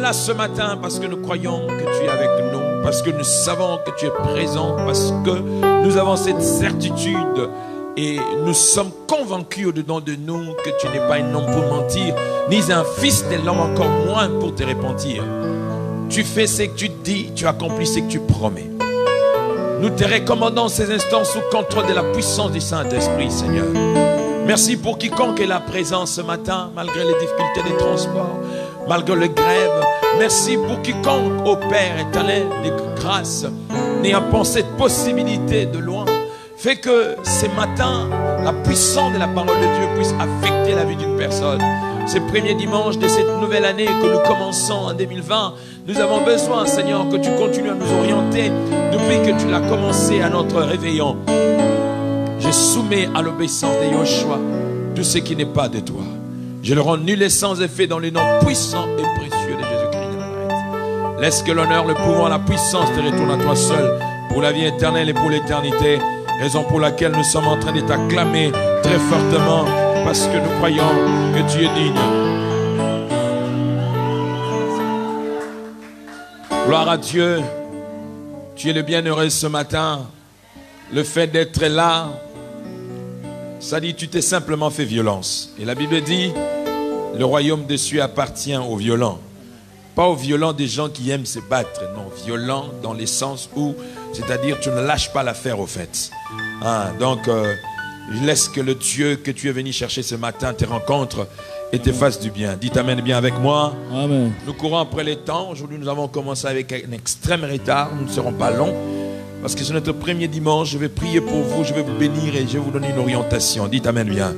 là ce matin parce que nous croyons que tu es avec nous, parce que nous savons que tu es présent, parce que nous avons cette certitude et nous sommes convaincus au-dedans de nous que tu n'es pas un homme pour mentir, ni un fils de l'homme, encore moins pour te repentir. Tu fais ce que tu dis, tu accomplis ce que tu promets. Nous te recommandons ces instants sous contrôle de la puissance du Saint-Esprit, Seigneur. Merci pour quiconque est là présent ce matin, malgré les difficultés des transports, malgré les grèves. Merci pour quiconque, ô Père éternel, des grâces, n'ayant pas cette possibilité de loin. Fais que ce matin, la puissance de la parole de Dieu puisse affecter la vie d'une personne. Ce premier dimanche de cette nouvelle année que nous commençons en 2020, nous avons besoin, Seigneur, que tu continues à nous orienter depuis que tu l'as commencé à notre réveillon. Je soumets à l'obéissance de Yoshua tout ce qui n'est pas de toi. Je le rends nul et sans effet dans le nom puissant et précieux de Jésus-Christ de Nazareth. Laisse que l'honneur, le pouvoir, la puissance te retournent à toi seul pour la vie éternelle et pour l'éternité. Raison pour laquelle nous sommes en train de t'acclamer très fortement parce que nous croyons que tu es digne. Gloire à Dieu. Tu es le bienheureux ce matin. Le fait d'être là, ça dit tu t'es simplement fait violence. Et la Bible dit, le royaume des cieux appartient aux violents. Pas aux violents des gens qui aiment se battre. Non, violents dans le sens où, c'est-à-dire tu ne lâches pas l'affaire au fait. Donc, je laisse que le Dieu que tu es venu chercher ce matin te rencontre et te fasse du bien. Dites Amen bien avec moi. Amen. Nous courons après les temps. Aujourd'hui, nous avons commencé avec un extrême retard. Nous ne serons pas longs. Parce que c'est notre premier dimanche. Je vais prier pour vous, je vais vous bénir et je vais vous donner une orientation. Dites Amen bien.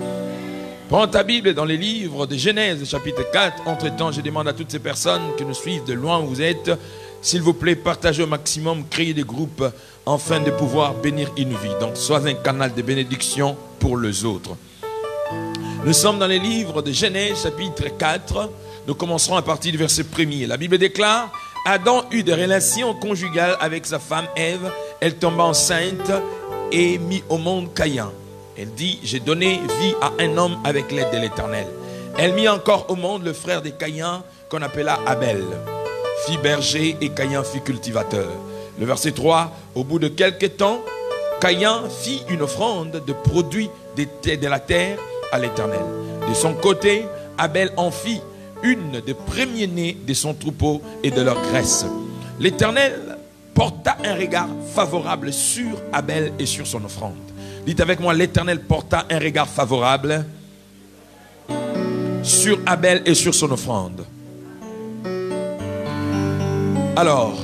Prends ta Bible dans les livres de Genèse, chapitre 4. Entre-temps, je demande à toutes ces personnes qui nous suivent de loin où vous êtes, s'il vous plaît, partagez au maximum, créez des groupes afin de pouvoir bénir une vie. Donc, sois un canal de bénédiction pour les autres. Nous sommes dans les livres de Genèse, chapitre 4. Nous commencerons à partir du verset 1er. La Bible déclare, Adam eut des relations conjugales avec sa femme Ève. Elle tomba enceinte et mit au monde Caïn. Elle dit, j'ai donné vie à un homme avec l'aide de l'Éternel. Elle mit encore au monde le frère de Caïn qu'on appela Abel. Fit berger et Caïn fit cultivateur. Le verset 3, au bout de quelque temps, Caïn fit une offrande de produits de la terre à l'Éternel. De son côté, Abel en fit une des premiers-nés de son troupeau et de leur graisse. L'Éternel porta un regard favorable sur Abel et sur son offrande. Dites avec moi, l'Éternel porta un regard favorable sur Abel et sur son offrande. Alors,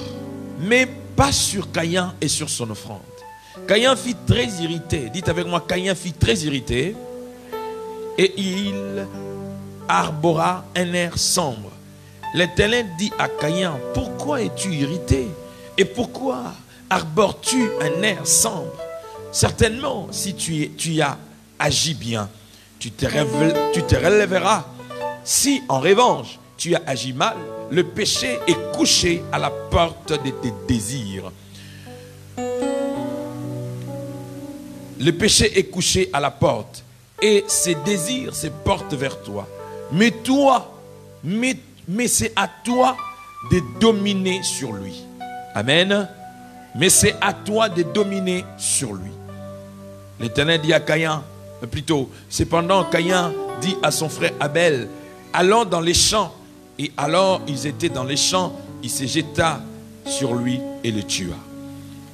mais pas sur Caïn et sur son offrande. Caïn fut très irrité. Dites avec moi, Caïn fut très irrité. Et il arbora un air sombre. L'Éternel dit à Caïn, pourquoi es-tu irrité? Et pourquoi arbores-tu un air sombre? Certainement, si tu as agi bien, tu te relèveras. Si, en revanche, tu as agi mal, le péché est couché à la porte de tes désirs. Le péché est couché à la porte et ses désirs se portent vers toi. Mais toi, mais c'est à toi de dominer sur lui. Amen. Mais c'est à toi de dominer sur lui. L'Éternel dit à Caïn, plutôt, cependant Caïn dit à son frère Abel, allons dans les champs. Et alors ils étaient dans les champs, il se jeta sur lui et le tua.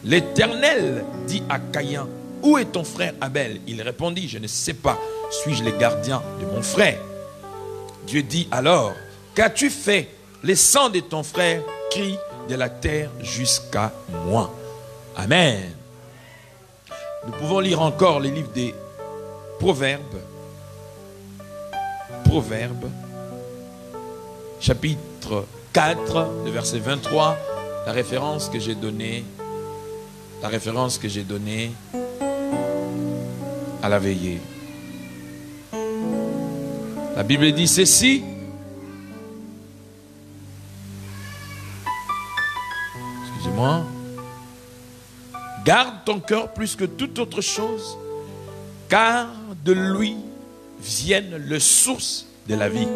L'Éternel dit à Caïn, où est ton frère Abel? Il répondit, je ne sais pas, suis-je le gardien de mon frère? Dieu dit alors, qu'as-tu fait? Le sang de ton frère crie de la terre jusqu'à moi. Amen. Nous pouvons lire encore les livres des Proverbes. Proverbes, chapitre 4, le verset 23, la référence que j'ai donnée à la veillée. La Bible dit ceci. Excusez-moi. Garde ton cœur plus que toute autre chose, car de lui viennent les sources de la vie.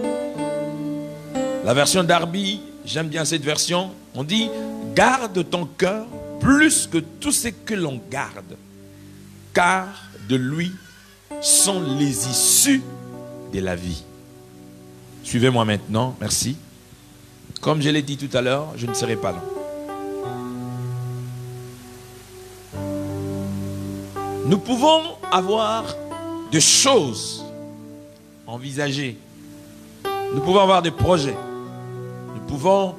La version d'Arby, j'aime bien cette version, on dit, garde ton cœur plus que tout ce que l'on garde, car de lui sont les issues de la vie. Suivez-moi maintenant, merci. Comme je l'ai dit tout à l'heure, je ne serai pas long. Nous pouvons avoir des choses envisagées. Nous pouvons avoir des projets. Nous pouvons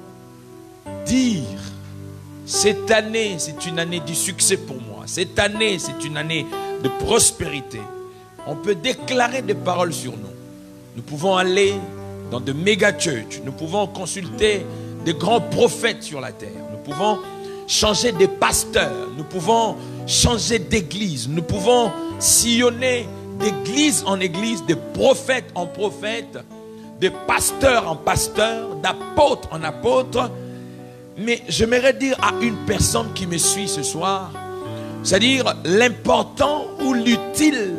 dire, cette année, c'est une année du succès pour moi. Cette année, c'est une année de prospérité. On peut déclarer des paroles sur nous. Nous pouvons aller dans de méga churches. Nous pouvons consulter des grands prophètes sur la terre. Nous pouvons changer des pasteurs. Nous pouvons changer d'église. Nous pouvons sillonner d'église en église, de prophète en prophète, de pasteur en pasteur, d'apôtre en apôtre. Mais j'aimerais dire à une personne qui me suit ce soir, c'est-à-dire l'important ou l'utile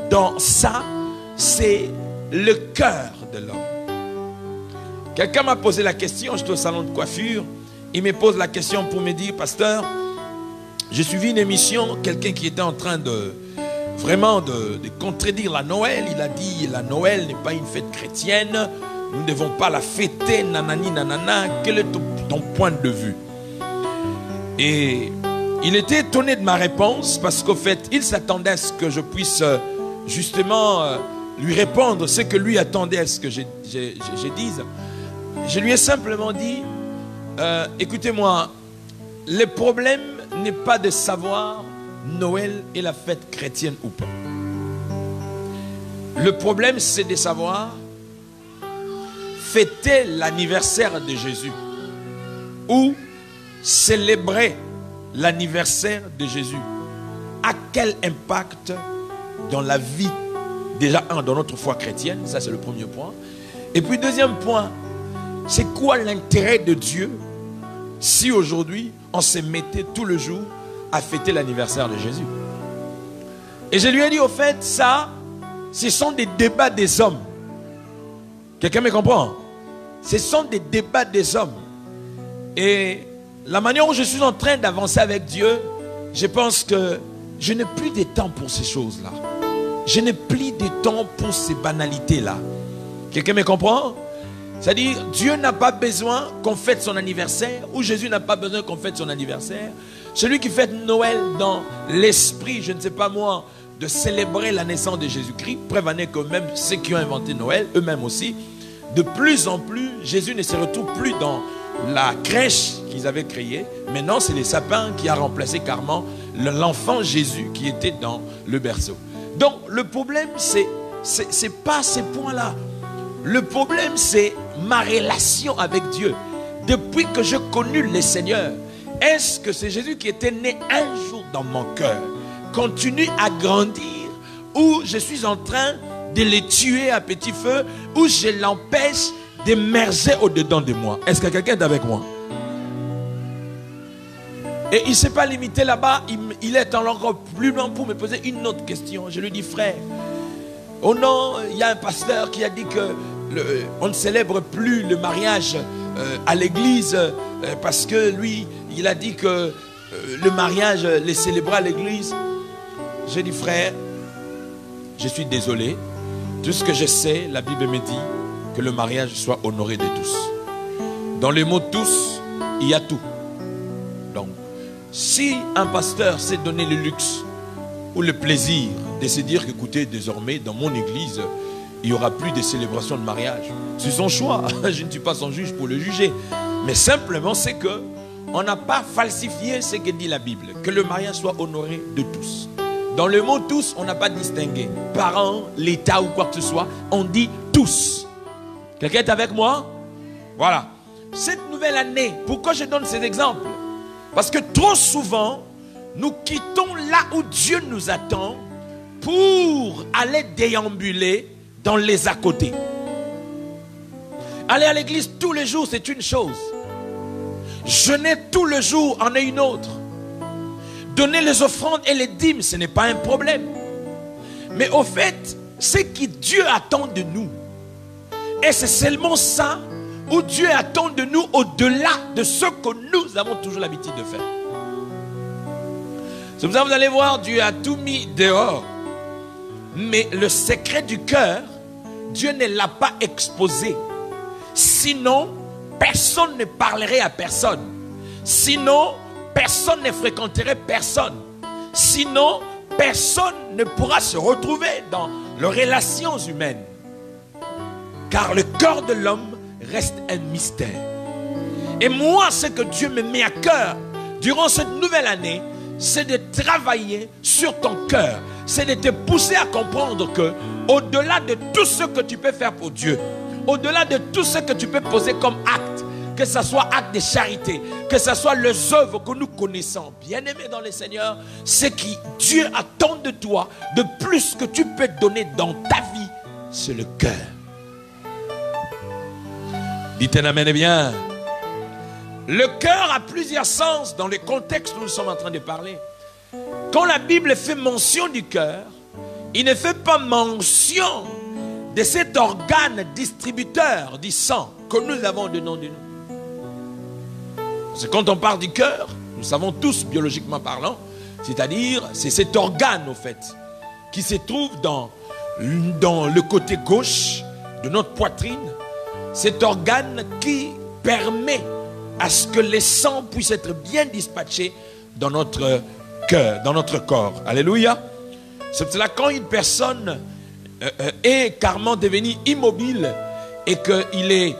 dans ça, c'est le cœur de l'homme. Quelqu'un m'a posé la question, j'étais au salon de coiffure, il me pose la question pour me dire, pasteur, j'ai suivi une émission, quelqu'un qui était en train de vraiment de contredire la Noël. Il a dit, la Noël n'est pas une fête chrétienne, nous ne devons pas la fêter, nanani nanana. Quel est ton point de vue? Et il était étonné de ma réponse, parce qu'au fait, il s'attendait à ce que je puisse justement lui répondre ce que lui attendait à ce que je dise. Je lui ai simplement dit, écoutez-moi, le problème n'est pas de savoir Noël est la fête chrétienne ou pas. Le problème, c'est de savoir fêter l'anniversaire de Jésus ou célébrer l'anniversaire de Jésus. À quel impact dans la vie, déjà dans notre foi chrétienne, ça c'est le premier point. Et puis deuxième point, c'est quoi l'intérêt de Dieu si aujourd'hui on se mettait tout le jour à fêter l'anniversaire de Jésus? Et je lui ai dit, au fait, ça, ce sont des débats des hommes. Quelqu'un me comprend? Ce sont des débats des hommes. Et la manière où je suis en train d'avancer avec Dieu, je pense que je n'ai plus de temps pour ces choses-là. Je n'ai plus de temps pour ces banalités-là. Quelqu'un me comprend? C'est-à-dire, Dieu n'a pas besoin qu'on fête son anniversaire, ou Jésus n'a pas besoin qu'on fête son anniversaire. Celui qui fête Noël dans l'esprit, je ne sais pas moi, de célébrer la naissance de Jésus-Christ, preuve en est que même ceux qui ont inventé Noël, eux-mêmes aussi, de plus en plus, Jésus ne se retrouve plus dans la crèche qu'ils avaient créée. Maintenant, c'est les sapins qui a remplacé carrément l'enfant Jésus qui était dans le berceau. Donc, le problème, c'est pas ces points-là. Le problème, c'est ma relation avec Dieu. Depuis que j'ai connu le Seigneur, est-ce que c'est Jésus qui était né un jour dans mon cœur continue à grandir, ou je suis en train de les tuer à petit feu, ou je l'empêche d'émerger au-dedans de moi? Est-ce que quelqu'un est avec moi? Et il ne s'est pas limité là-bas, il est encore plus loin pour me poser une autre question. Je lui dis, frère, oh non, il y a un pasteur qui a dit que on ne célèbre plus le mariage à l'église parce que lui, il a dit que le mariage, les célébrer à l'église. J'ai dit, frère, je suis désolé. Tout ce que je sais, la Bible me dit que le mariage soit honoré de tous. Dans le mot tous, il y a tout. Donc, si un pasteur s'est donné le luxe ou le plaisir de se dire qu'écoutez, désormais, dans mon église, il n'y aura plus de célébration de mariage, c'est son choix. Je ne suis pas son juge pour le juger. Mais simplement, c'est que on n'a pas falsifié ce que dit la Bible, que le mariage soit honoré de tous. Dans le mot tous, on n'a pas distingué parents, l'État ou quoi que ce soit. On dit tous. Quelqu'un est avec moi? Voilà. Cette nouvelle année, pourquoi je donne ces exemples? Parce que trop souvent, nous quittons là où Dieu nous attend pour aller déambuler dans les à côté. Aller à l'église tous les jours, c'est une chose. Jeûner tous les jours en est une autre. Donner les offrandes et les dîmes, ce n'est pas un problème. Mais au fait, ce que Dieu attend de nous, et c'est seulement ça où Dieu attend de nous au-delà de ce que nous avons toujours l'habitude de faire. C'est pour ça que vous allez voir, Dieu a tout mis dehors. Mais le secret du cœur, Dieu ne l'a pas exposé. Sinon, personne ne parlerait à personne. Sinon, personne ne fréquenterait personne. Sinon, personne ne pourra se retrouver dans les relations humaines. Car le cœur de l'homme reste un mystère. Et moi, ce que Dieu me met à cœur durant cette nouvelle année, c'est de travailler sur ton cœur. C'est de te pousser à comprendre que, au-delà de tout ce que tu peux faire pour Dieu, au-delà de tout ce que tu peux poser comme acte, que ce soit acte de charité, que ce soit les œuvres que nous connaissons, bien-aimés dans le Seigneur, ce que Dieu attend de toi, de plus que tu peux donner dans ta vie, c'est le cœur. Dites un amen et bien. Le cœur a plusieurs sens dans le contexte où nous sommes en train de parler. Quand la Bible fait mention du cœur, il ne fait pas mention de cet organe distributeur du sang que nous avons dedans de nous. Parce que quand on parle du cœur, nous savons tous biologiquement parlant, c'est-à-dire c'est cet organe au fait qui se trouve dans le côté gauche de notre poitrine, cet organe qui permet à ce que les sangs puissent être bien dispatchés dans notre cœur, dans notre corps. Alléluia. C'est cela quand une personne est carrément devenue immobile et qu'il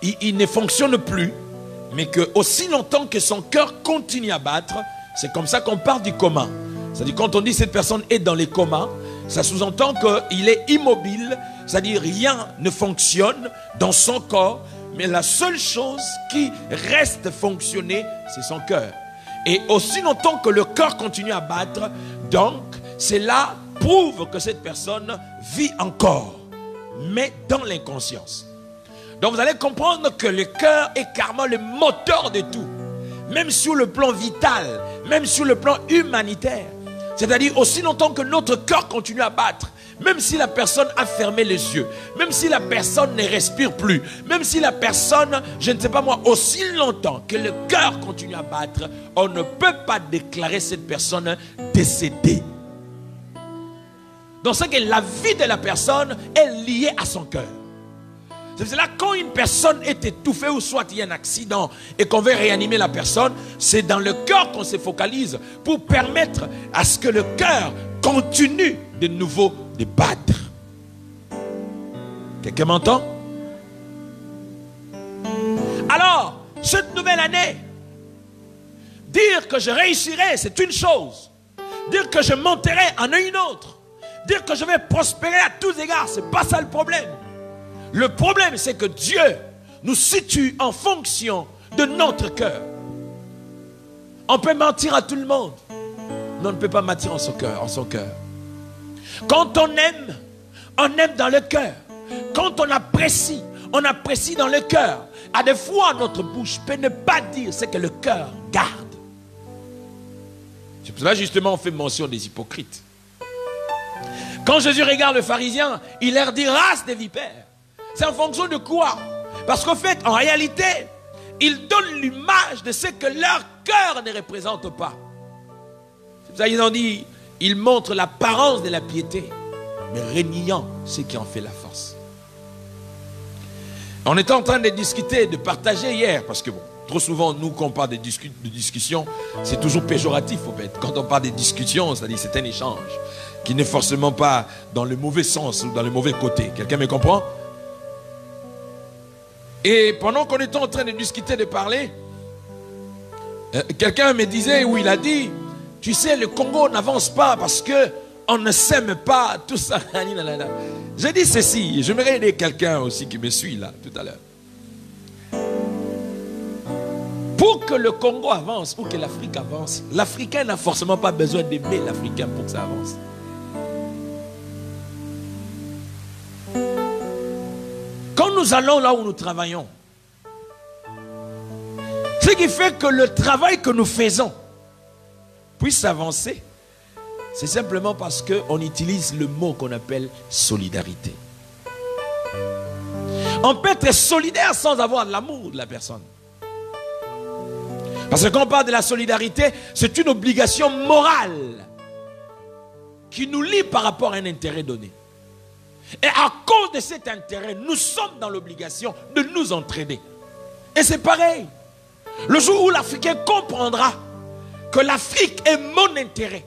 il ne fonctionne plus, mais que aussi longtemps que son cœur continue à battre, c'est comme ça qu'on parle du coma. C'est-à-dire quand on dit cette personne est dans les comas, ça sous-entend qu'il est immobile, c'est-à-dire rien ne fonctionne dans son corps, mais la seule chose qui reste fonctionner, c'est son cœur. Et aussi longtemps que le cœur continue à battre, donc cela prouve que cette personne vit encore, mais dans l'inconscience. Donc vous allez comprendre que le cœur est carrément le moteur de tout, même sur le plan vital, même sur le plan humanitaire. C'est-à-dire aussi longtemps que notre cœur continue à battre, même si la personne a fermé les yeux, même si la personne ne respire plus, même si la personne, je ne sais pas moi, aussi longtemps que le cœur continue à battre, on ne peut pas déclarer cette personne décédée. Donc c'est que la vie de la personne est liée à son cœur. C'est là quand une personne est étouffée ou soit il y a un accident et qu'on veut réanimer la personne, c'est dans le cœur qu'on se focalise pour permettre à ce que le cœur continue de nouveau de battre. Quelqu'un m'entend? Alors, cette nouvelle année, dire que je réussirai, c'est une chose. Dire que je monterai en est une autre. Dire que je vais prospérer à tous égards, c'est pas ça le problème. Le problème, c'est que Dieu nous situe en fonction de notre cœur. On peut mentir à tout le monde, mais on ne peut pas mentir en son cœur. Quand on aime dans le cœur. Quand on apprécie dans le cœur. À des fois, notre bouche peut ne pas dire ce que le cœur garde. C'est pour cela justement on fait mention des hypocrites. Quand Jésus regarde le pharisien, il leur dit race des vipères. C'est en fonction de quoi? Parce qu'en fait, en réalité, ils donnent l'image de ce que leur cœur ne représente pas. C'est pour ça qu'ils ont dit, ils montrent l'apparence de la piété, mais reniant ce qui en fait la force. On était en train de discuter, de partager hier, parce que bon, trop souvent, nous, quand on parle de discussion, c'est toujours péjoratif, en fait. Quand on parle de discussion, c'est-à-dire c'est un échange qui n'est forcément pas dans le mauvais sens ou dans le mauvais côté. Quelqu'un me comprend? Et pendant qu'on était en train de discuter, de parler, quelqu'un me disait, où il a dit, tu sais, le Congo n'avance pas parce que on ne s'aime pas, tout ça. J'ai dit ceci, j'aimerais aider quelqu'un aussi qui me suit là, tout à l'heure. Pour que le Congo avance, ou que l'Afrique avance, l'Africain n'a forcément pas besoin d'aimer l'Africain pour que ça avance. Quand nous allons là où nous travaillons, ce qui fait que le travail que nous faisons puisse avancer, c'est simplement parce qu'on utilise le mot qu'on appelle solidarité. On peut être solidaire sans avoir de l'amour de la personne. Parce que quand on parle de la solidarité, c'est une obligation morale qui nous lie par rapport à un intérêt donné. Et à cause de cet intérêt, nous sommes dans l'obligation de nous entraider. Et c'est pareil. Le jour où l'Africain comprendra que l'Afrique est mon intérêt,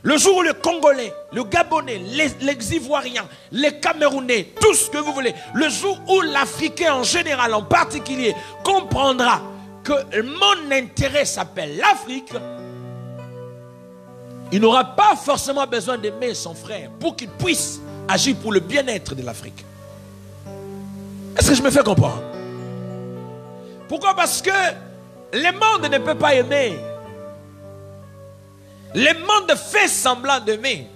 le jour où le Congolais, le Gabonais, les Ivoiriens, les Camerounais, tout ce que vous voulez, le jour où l'Africain en général, en particulier, comprendra que mon intérêt s'appelle l'Afrique, il n'aura pas forcément besoin d'aimer son frère pour qu'il puisse agir pour le bien-être de l'Afrique. Est-ce que je me fais comprendre? Pourquoi? Parce que le monde ne peut pas aimer. Le monde fait semblant d'aimer.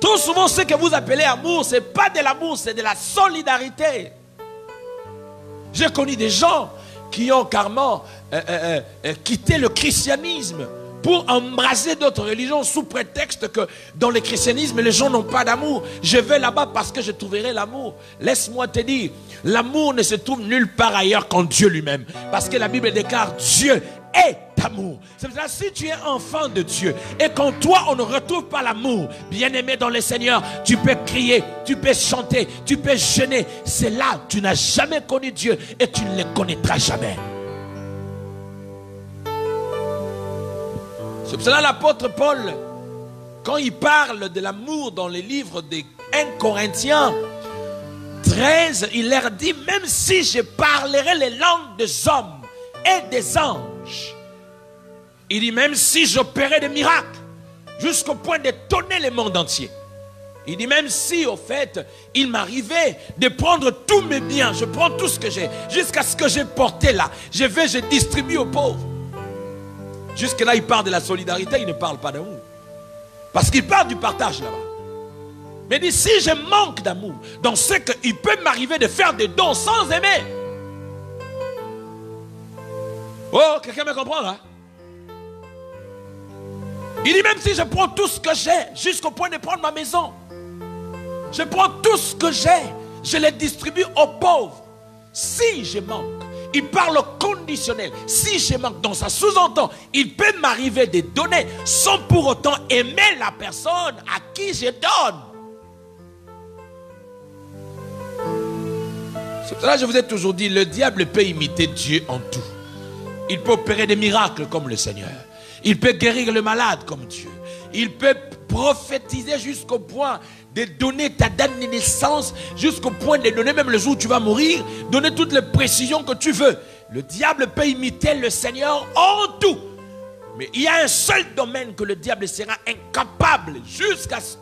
Trop souvent, ce que vous appelez amour, ce n'est pas de l'amour, c'est de la solidarité. J'ai connu des gens qui ont carrément quitté le christianisme pour embrasser d'autres religions sous prétexte que dans le christianisme, les gens n'ont pas d'amour. Je vais là-bas parce que je trouverai l'amour. Laisse-moi te dire, l'amour ne se trouve nulle part ailleurs qu'en Dieu lui-même. Parce que la Bible déclare Dieu est amour. C'est pour ça que si tu es enfant de Dieu et qu'en toi on ne retrouve pas l'amour, bien-aimé dans le Seigneur, tu peux crier, tu peux chanter, tu peux jeûner. C'est là que tu n'as jamais connu Dieu et tu ne le connaîtras jamais. C'est pour cela l'apôtre Paul, quand il parle de l'amour dans les livres de 1 Corinthiens 13, il leur dit, même si je parlerais les langues des hommes et des anges, il dit, même si j'opérais des miracles jusqu'au point d'étonner le monde entier, il dit, même si au fait il m'arrivait de prendre tous mes biens, je prends tout ce que j'ai, jusqu'à ce que j'ai porté là, je distribue aux pauvres. Jusque là il parle de la solidarité, il ne parle pas d'amour, parce qu'il parle du partage là-bas. Mais il dit, si je manque d'amour dans ce qu'il peut m'arriver de faire des dons sans aimer. Oh, quelqu'un me comprend là? Il dit, même si je prends tout ce que j'ai, jusqu'au point de prendre ma maison, je prends tout ce que j'ai, je le distribue aux pauvres. Si je manque, il parle au conditionnel. Si je manque, donc ça sous-entend, il peut m'arriver de donner sans pour autant aimer la personne à qui je donne. C'est pour cela que je vous ai toujours dit, le diable peut imiter Dieu en tout. Il peut opérer des miracles comme le Seigneur. Il peut guérir le malade comme Dieu. Il peut prophétiser jusqu'au point de donner ta date de naissance, jusqu'au point de donner même le jour où tu vas mourir, donner toutes les précisions que tu veux. Le diable peut imiter le Seigneur en tout. Mais il y a un seul domaine que le diable sera incapable jusqu'à ce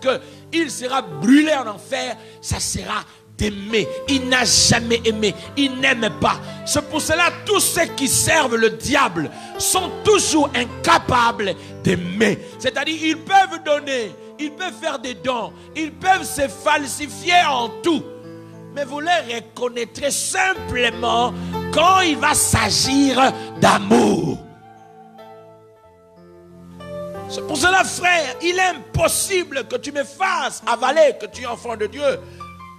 qu'il sera brûlé en enfer, ça sera d'aimer. Il n'a jamais aimé, il n'aime pas. C'est pour cela tous ceux qui servent le diable sont toujours incapables d'aimer. C'est-à-dire ils peuvent donner, ils peuvent faire des dons, ils peuvent se falsifier en tout, mais vous les reconnaîtrez simplement quand il va s'agir d'amour. C'est pour cela, frère, il est impossible que tu me fasses avaler que tu es enfant de Dieu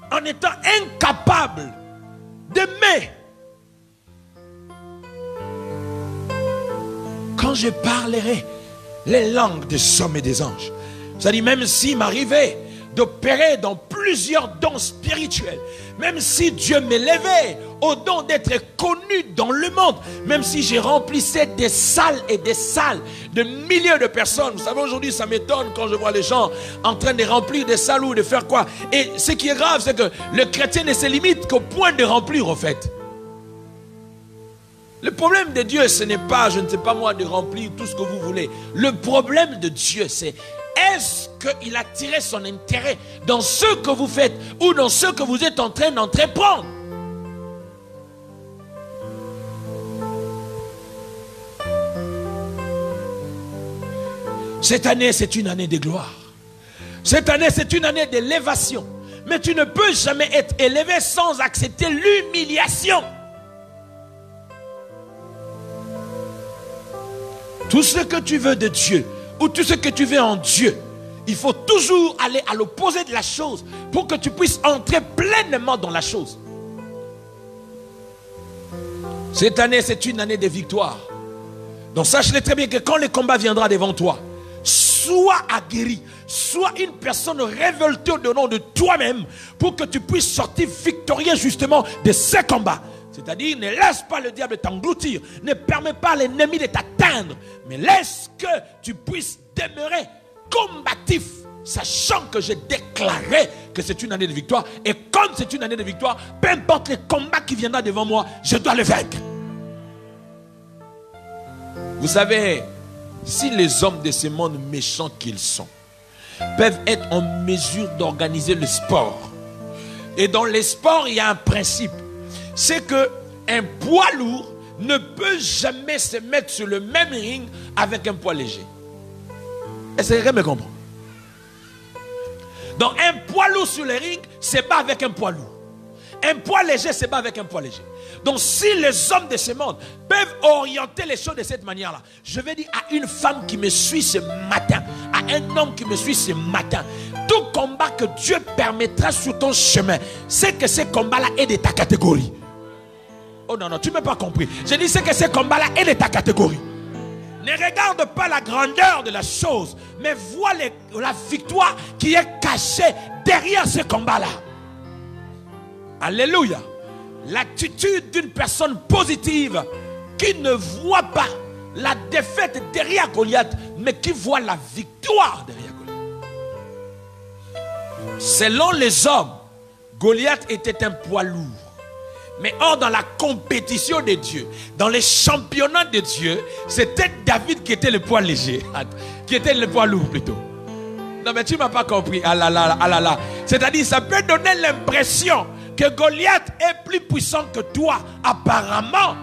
en étant incapable d'aimer. Quand je parlerai les langues des hommes et des anges, c'est-à-dire même s'il m'arrivait d'opérer dans plusieurs dons spirituels, même si Dieu m'élevait au don d'être connu dans le monde, même si je remplissais des salles et des salles de milliers de personnes. Vous savez, aujourd'hui ça m'étonne quand je vois les gens en train de remplir des salles ou de faire quoi. Et ce qui est grave, c'est que le chrétien ne se limite qu'au point de remplir, en fait. Le problème de Dieu, ce n'est pas, je ne sais pas moi, de remplir tout ce que vous voulez. Le problème de Dieu, c'est: est-ce qu'il a tiré son intérêt dans ce que vous faites ou dans ce que vous êtes en train d'entreprendre? Cette année, c'est une année de gloire. Cette année, c'est une année d'élévation. Mais tu ne peux jamais être élevé sans accepter l'humiliation. Tout ce que tu veux de Dieu, ou tout ce que tu veux en Dieu, il faut toujours aller à l'opposé de la chose pour que tu puisses entrer pleinement dans la chose. Cette année, c'est une année de victoire. Donc sache-le très bien que quand le combat viendra devant toi, sois aguerri, sois une personne révoltée au nom de toi-même pour que tu puisses sortir victorieux justement de ce combat. C'est-à-dire, ne laisse pas le diable t'engloutir, ne permets pas à l'ennemi de t'atteindre, mais laisse que tu puisses demeurer combatif, sachant que j'ai déclaré que c'est une année de victoire. Et comme c'est une année de victoire, peu importe le combat qui viendra devant moi, je dois le vaincre. Vous savez, si les hommes de ce monde méchants qu'ils sont peuvent être en mesure d'organiser le sport, et dans les sports il y a un principe, c'est que un poids lourd ne peut jamais se mettre sur le même ring avec un poids léger. Est-ce que quelqu'un me comprend? Donc un poids lourd sur le ring, c'est pas avec un poids lourd. Un poids léger, c'est pas avec un poids léger. Donc si les hommes de ce monde peuvent orienter les choses de cette manière-là, je vais dire à une femme qui me suit ce matin, à un homme qui me suit ce matin, tout combat que Dieu permettra sur ton chemin, c'est que ce combat-là est de ta catégorie. Oh non, non, tu ne m'as pas compris. Je dis c'est que ce combat-là est de ta catégorie. Ne regarde pas la grandeur de la chose, mais vois la victoire qui est cachée derrière ce combat-là. Alléluia. L'attitude d'une personne positive qui ne voit pas la défaite derrière Goliath, mais qui voit la victoire derrière Goliath. Selon les hommes, Goliath était un poids lourd. Mais or, dans la compétition de Dieu, dans les championnats de Dieu, c'était David qui était le poids léger, qui était le poids lourd plutôt. Non, mais tu ne m'as pas compris. Ah là là, ah là là. C'est-à-dire, ça peut donner l'impression que Goliath est plus puissant que toi, apparemment.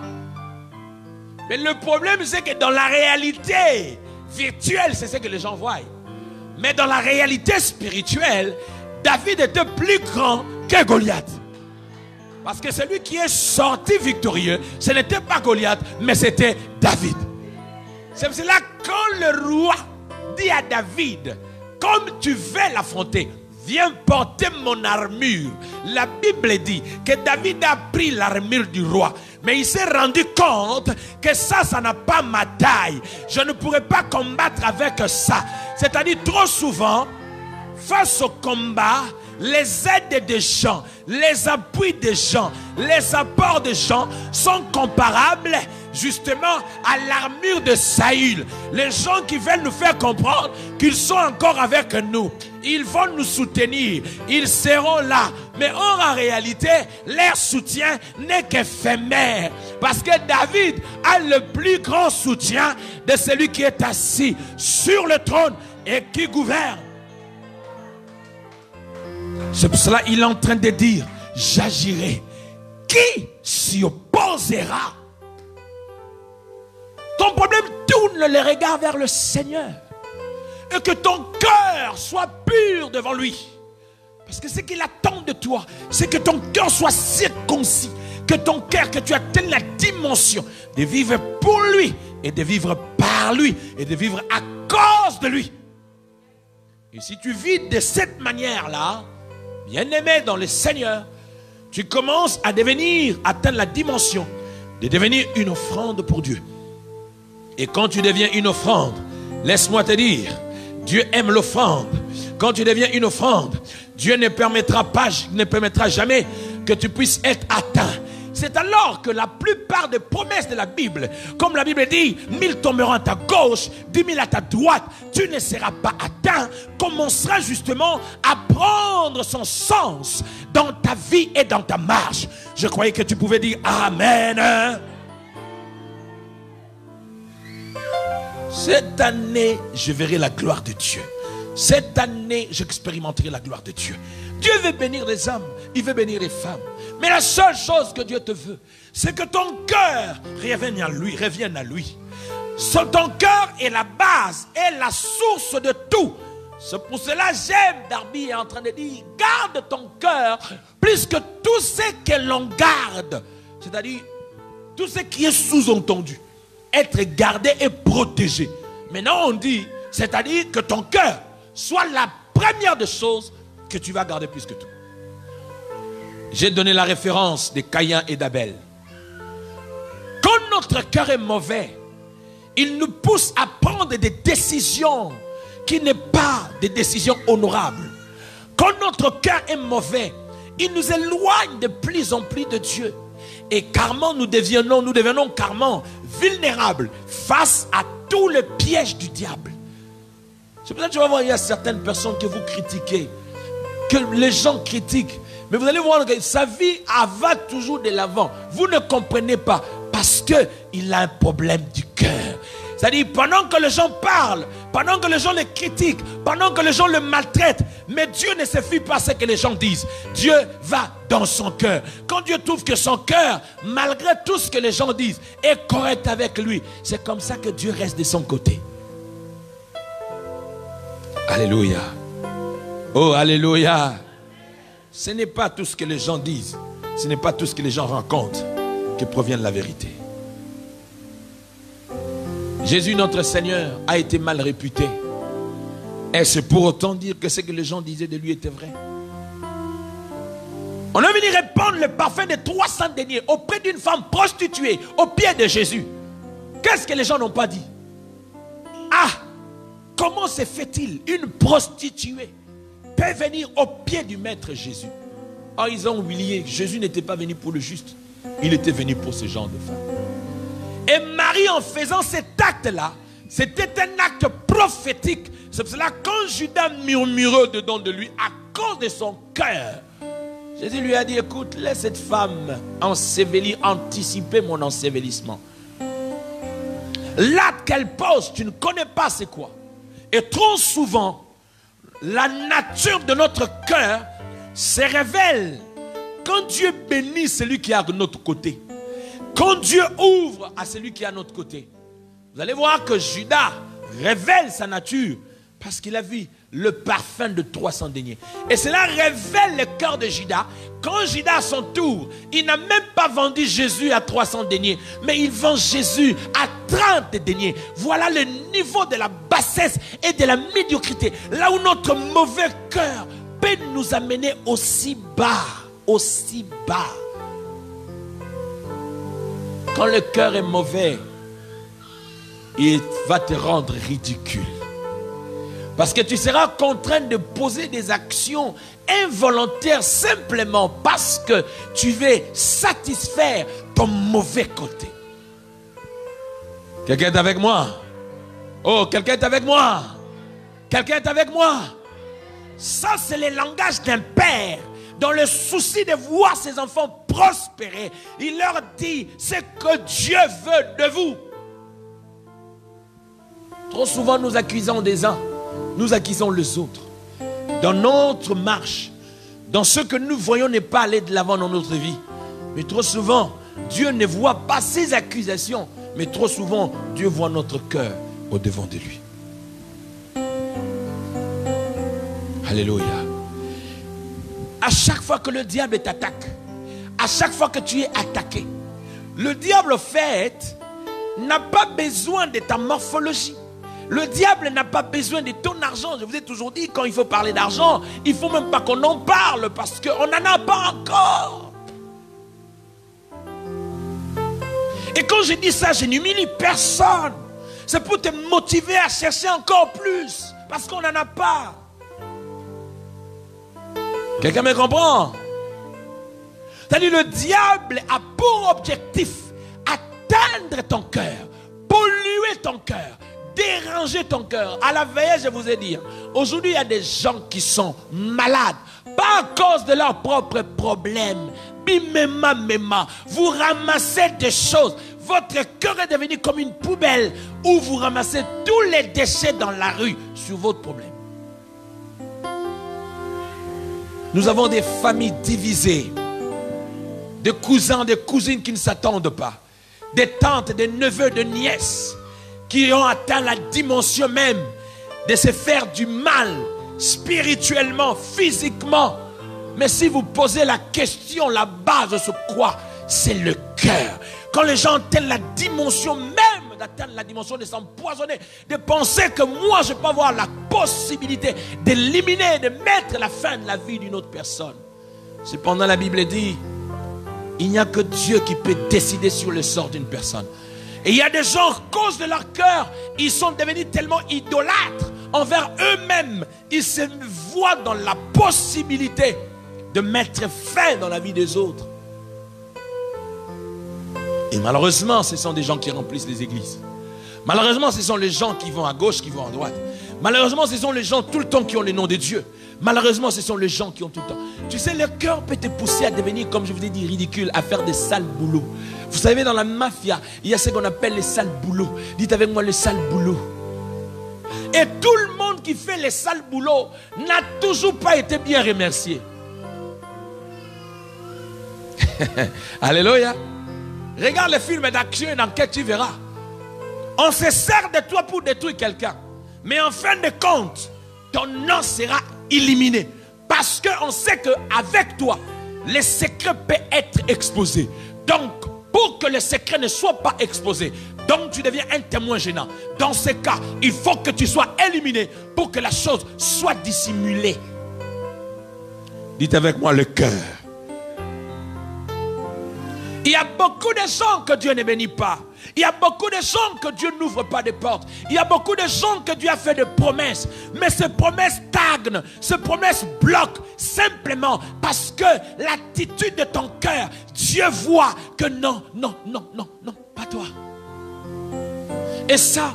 Mais le problème, c'est que dans la réalité virtuelle, c'est ce que les gens voient. Mais dans la réalité spirituelle, David était plus grand que Goliath. Parce que celui qui est sorti victorieux, ce n'était pas Goliath, mais c'était David. C'est pour cela que quand le roi dit à David, comme tu veux l'affronter, viens porter mon armure. La Bible dit que David a pris l'armure du roi. Mais il s'est rendu compte que ça n'a pas ma taille. Je ne pourrais pas combattre avec ça. C'est-à-dire trop souvent, face au combat, les aides des gens, les appuis des gens, les apports des gens sont comparables justement à l'armure de Saül. Les gens qui veulent nous faire comprendre qu'ils sont encore avec nous, ils vont nous soutenir, ils seront là. Mais or, en réalité, leur soutien n'est qu'éphémère. Parce que David a le plus grand soutien de celui qui est assis sur le trône et qui gouverne. C'est pour cela qu'il est en train de dire, j'agirai. Qui s'y opposera? Ton problème, tourne le regard vers le Seigneur. Et que ton cœur soit pur devant lui. Parce que ce qu'il attend de toi, c'est que ton cœur soit circoncis. Que ton cœur, que tu atteignes la dimension de vivre pour lui. Et de vivre par lui. Et de vivre à cause de lui. Et si tu vis de cette manière-là, bien-aimé dans le Seigneur, tu commences à atteindre la dimension de devenir une offrande pour Dieu. Et quand tu deviens une offrande, laisse-moi te dire, Dieu aime l'offrande. Quand tu deviens une offrande, Dieu ne permettra jamais que tu puisses être atteint. C'est alors que la plupart des promesses de la Bible, comme la Bible dit, 1000 tomberont à ta gauche, 10 000 à ta droite, tu ne seras pas atteint, commencera justement à prendre son sens dans ta vie et dans ta marche. Je croyais que tu pouvais dire Amen. Cette année, je verrai la gloire de Dieu. Cette année, j'expérimenterai la gloire de Dieu. Dieu veut bénir les hommes, il veut bénir les femmes. Mais la seule chose que Dieu te veut, c'est que ton cœur revienne à lui. Ton cœur est la base, est la source de tout. C'est pour cela que j'aime, Darby est en train de dire, garde ton cœur plus que tout ce que l'on garde. C'est-à-dire, tout ce qui est sous-entendu. Être gardé et protégé. Maintenant on dit, c'est-à-dire que ton cœur soit la première des choses que tu vas garder plus que tout. J'ai donné la référence de Caïn et d'Abel. notre cœur est mauvais, il nous pousse à prendre des décisions qui ne sont pas des décisions honorables. Quand notre cœur est mauvais, il nous éloigne de plus en plus de Dieu. Et carrément, nous devenons carrément vulnérables face à tous les pièges du diable. C'est pour ça que tu vas voir, il y a certaines personnes que vous critiquez, que les gens critiquent. Mais vous allez voir que sa vie va toujours de l'avant. Vous ne comprenez pas parce qu'il a un problème du cœur. C'est-à-dire, pendant que les gens parlent, pendant que les gens le critiquent, pendant que les gens le maltraitent, mais Dieu ne se fie pas à ce que les gens disent. Dieu va dans son cœur. Quand Dieu trouve que son cœur, malgré tout ce que les gens disent, est correct avec lui, c'est comme ça que Dieu reste de son côté. Alléluia. Oh, alléluia. Ce n'est pas tout ce que les gens disent, ce n'est pas tout ce que les gens racontent qui provient de la vérité. Jésus, notre Seigneur, a été mal réputé. Est-ce pour autant dire que ce que les gens disaient de lui était vrai? On est venu répandre le parfum de 300 deniers auprès d'une femme prostituée au pied de Jésus. Qu'est-ce que les gens n'ont pas dit? Ah, comment se fait-il une prostituée peut venir au pied du maître Jésus? Oh, ils ont oublié que Jésus n'était pas venu pour le juste. Il était venu pour ce genre de femme. Et Marie, en faisant cet acte-là, c'était un acte prophétique. C'est pour cela que quand Judas murmurait dedans de lui, à cause de son cœur, Jésus lui a dit, écoute, laisse cette femme ensevelir, anticiper mon ensevelissement. L'acte qu'elle pose, tu ne connais pas c'est quoi. Et trop souvent, la nature de notre cœur se révèle quand Dieu bénit celui qui est à notre côté. Quand Dieu ouvre à celui qui est à notre côté. Vous allez voir que Judas révèle sa nature parce qu'il a vu le parfum de 300 deniers. Et cela révèle le cœur de Judas. Quand Judas à son tour, il n'a même pas vendu Jésus à 300 deniers, mais il vend Jésus à 30 deniers. Voilà le niveau de la bassesse et de la médiocrité. Là où notre mauvais cœur peut nous amener aussi bas. Aussi bas. Quand le cœur est mauvais, il va te rendre ridicule. Parce que tu seras contraint de poser des actions involontaires simplement parce que tu veux satisfaire ton mauvais côté. Quelqu'un est avec moi? Oh, quelqu'un est avec moi? Quelqu'un est avec moi? Ça, c'est le langage d'un père. Dans le souci de voir ses enfants prospérer, il leur dit ce que Dieu veut de vous. Trop souvent nous accusons des uns, nous accusons les autres. Dans notre marche, dans ce que nous voyons n'est pas aller de l'avant dans notre vie. Mais trop souvent, Dieu ne voit pas ces accusations, mais trop souvent, Dieu voit notre cœur au devant de lui. Alléluia. À chaque fois que le diable t'attaque, à chaque fois que tu es attaqué, le diable, en fait, n'a pas besoin de ta morphologie. Le diable n'a pas besoin de ton argent. Je vous ai toujours dit, quand il faut parler d'argent, il ne faut même pas qu'on en parle parce qu'on n'en a pas encore. Et quand je dis ça, je n'humilie personne. C'est pour te motiver à chercher encore plus parce qu'on n'en a pas. Quelqu'un me comprend? C'est-à-dire le diable a pour objectif atteindre ton cœur, polluer ton cœur, déranger ton cœur. À la veille, je vous ai dit, aujourd'hui il y a des gens qui sont malades, pas à cause de leurs propres problèmes. Bimema, mema, vous ramassez des choses. Votre cœur est devenu comme une poubelle où vous ramassez tous les déchets dans la rue sur votre problème. Nous avons des familles divisées, des cousins, des cousines qui ne s'attendent pas, des tantes, des neveux, des nièces qui ont atteint la dimension même de se faire du mal spirituellement, physiquement. Mais si vous posez la question, la base, c'est quoi? C'est le cœur. Quand les gens atteignent la dimension même d'atteindre la dimension de s'empoisonner, de penser que moi je peux avoir la possibilité d'éliminer, de mettre la fin de la vie d'une autre personne. Cependant la Bible dit, il n'y a que Dieu qui peut décider sur le sort d'une personne. Et il y a des gens, à cause de leur cœur, ils sont devenus tellement idolâtres envers eux-mêmes. Ils se voient dans la possibilité de mettre fin dans la vie des autres. Et malheureusement, ce sont des gens qui remplissent les églises. Malheureusement, ce sont les gens qui vont à gauche, qui vont à droite. Malheureusement, ce sont les gens tout le temps qui ont le nom de Dieu. Malheureusement, ce sont les gens qui ont tout le temps. Tu sais, le cœur peut te pousser à devenir, comme je vous ai dit, ridicule, à faire des sales boulots. Vous savez, dans la mafia, il y a ce qu'on appelle les sales boulots. Dites avec moi, les sales boulots. Et tout le monde qui fait les sales boulots n'a toujours pas été bien remercié. Alléluia. Regarde les films d'action et d'enquête, tu verras. On se sert de toi pour détruire quelqu'un. Mais en fin de compte, ton nom sera éliminé. Parce qu'on sait qu'avec toi, les secrets peuvent être exposés. Donc, pour que les secrets ne soient pas exposés, donc tu deviens un témoin gênant. Dans ce cas, il faut que tu sois éliminé pour que la chose soit dissimulée. Dites avec moi le cœur. Il y a beaucoup de gens que Dieu ne bénit pas. Il y a beaucoup de gens que Dieu n'ouvre pas de portes. Il y a beaucoup de gens que Dieu a fait de promesses. Mais ces promesses stagnent. Ces promesses bloquent. Simplement parce que l'attitude de ton cœur, Dieu voit que non, non, non, non, non, pas toi. Et ça,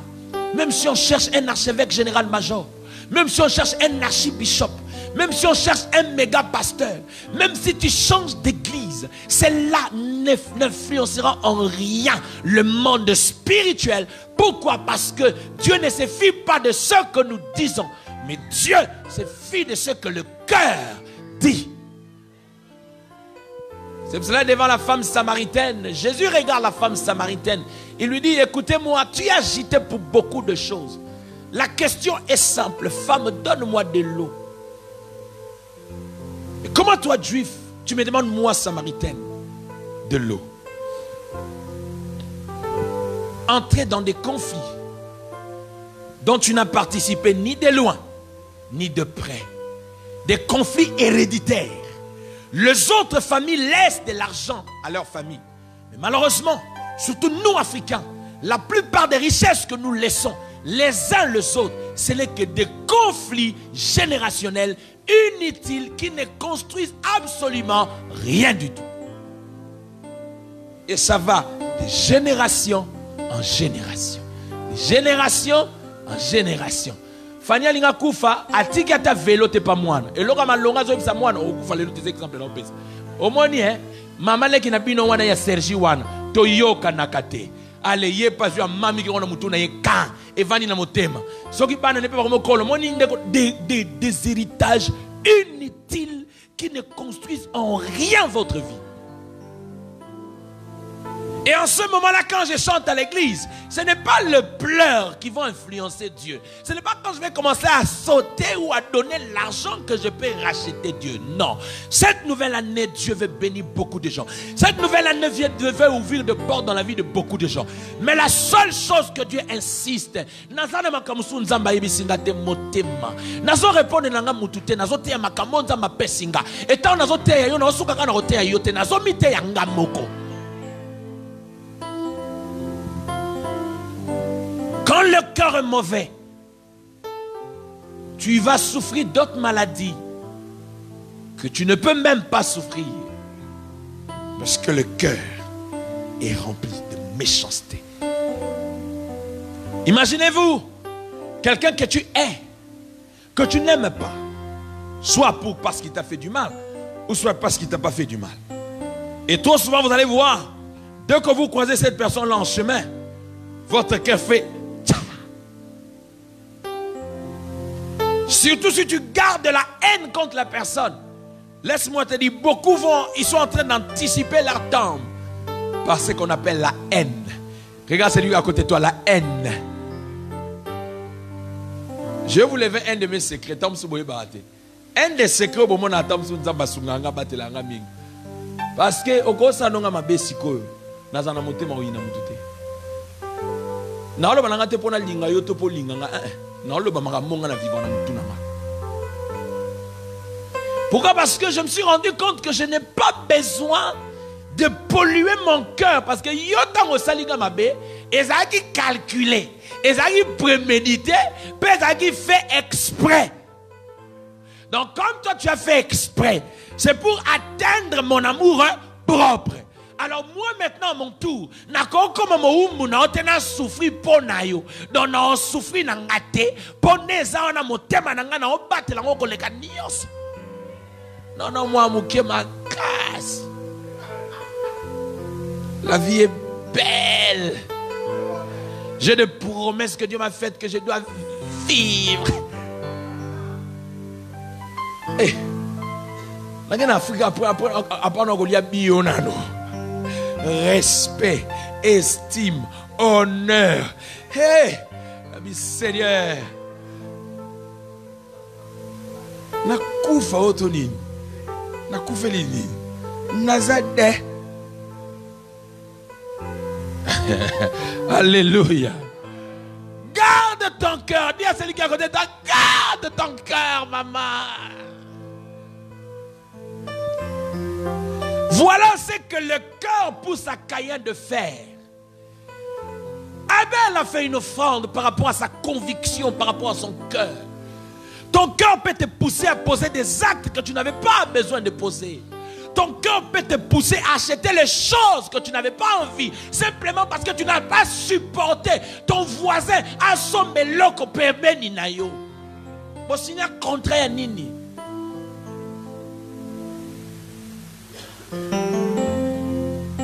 même si on cherche un archevêque général-major, même si on cherche un archibishop, même si on cherche un méga pasteur, même si tu changes d'église, cela n'influencera en rien le monde spirituel. Pourquoi? Parce que Dieu ne se fie pas de ce que nous disons, mais Dieu se fie de ce que le cœur dit. C'est pour cela, devant la femme samaritaine, Jésus regarde la femme samaritaine. Il lui dit, écoutez-moi, tu es agité pour beaucoup de choses. La question est simple, femme, donne-moi de l'eau. Mais comment toi, juif, tu me demandes, moi, samaritaine, de l'eau? Entrer dans des conflits dont tu n'as participé ni de loin, ni de près. Des conflits héréditaires. Les autres familles laissent de l'argent à leur famille. Mais malheureusement, surtout nous, Africains, la plupart des richesses que nous laissons, les uns les autres, ce n'est que des conflits générationnels inutiles qui ne construisent absolument rien du tout. Et ça va de génération en génération. De génération en génération. Fania linga kufa atiki ata velo te pa mwana. Eloka malonga zo bisa mwana okufa lelo te exemple na opesa. Omoni mama leki na bino wana ya Sergi wana to yoka nakate. Ale ye pas yo mami ki wana mutuna ye kan evani na motema. Soki bana ne pe ba kolo moni ndeko des héritages inutiles qui ne construisent en rien votre vie. Et en ce moment-là, quand je chante à l'église, ce n'est pas le pleur qui va influencer Dieu. Ce n'est pas quand je vais commencer à sauter ou à donner l'argent que je peux racheter Dieu. Non. Cette nouvelle année, Dieu veut bénir beaucoup de gens. Cette nouvelle année veut ouvrir des portes dans la vie de beaucoup de gens. Mais la seule chose que Dieu insiste, quand le cœur est mauvais, tu vas souffrir d'autres maladies que tu ne peux même pas souffrir. Parce que le cœur est rempli de méchanceté. Imaginez-vous, quelqu'un que tu hais, que tu n'aimes pas, soit parce qu'il t'a fait du mal, ou soit parce qu'il ne t'a pas fait du mal. Et trop souvent, vous allez voir, dès que vous croisez cette personne-là en chemin, votre cœur fait... Surtout si tu gardes la haine contre la personne. Laisse-moi te dire, beaucoup ils sont en train d'anticiper leur tombe par ce qu'on appelle la haine. Regarde celui à côté de toi, la haine. Je vais vous lever un de mes secrets. Un des secrets au moment où parce que au cours ça n'onga mabesiko nazana motema oyina mutute. Na olo bananga te pona linga yo to po linga nga na olo ba monga na vivant na mutuna. Pourquoi? Parce que je me suis rendu compte que je n'ai pas besoin de polluer mon cœur, parce que yo tango saliga mabe Ils ont calculé, ils ont prémédité, puis ils ont fait exprès. Donc comme toi tu as fait exprès, c'est pour atteindre mon amour propre. Alors moi maintenant à mon tour, nakoko comme mo na otena souffrir pour na yo. Donc na souffrir na ngate, pour neza na motema na nga na obatela ngo koleka nyos. Non non moi mukie ma casse. La vie est belle. J'ai des promesses que Dieu m'a faites que je dois vivre. Eh, en Afrique après respect, estime, honneur. Hey, ami Seigneur. Nakufa otonini. Nakufa lini. Nazade. Alléluia. Garde ton cœur. Dis à celui qui est à côté de toi, garde ton cœur, maman. Voilà ce que le cœur pousse à Caïn de faire. Abel a fait une offrande par rapport à sa conviction, par rapport à son cœur. Ton cœur peut te pousser à poser des actes que tu n'avais pas besoin de poser. Ton cœur peut te pousser à acheter les choses que tu n'avais pas envie. Simplement parce que tu n'as pas supporté ton voisin à son meloko pembeni na yo. Bon, signe contraire nini.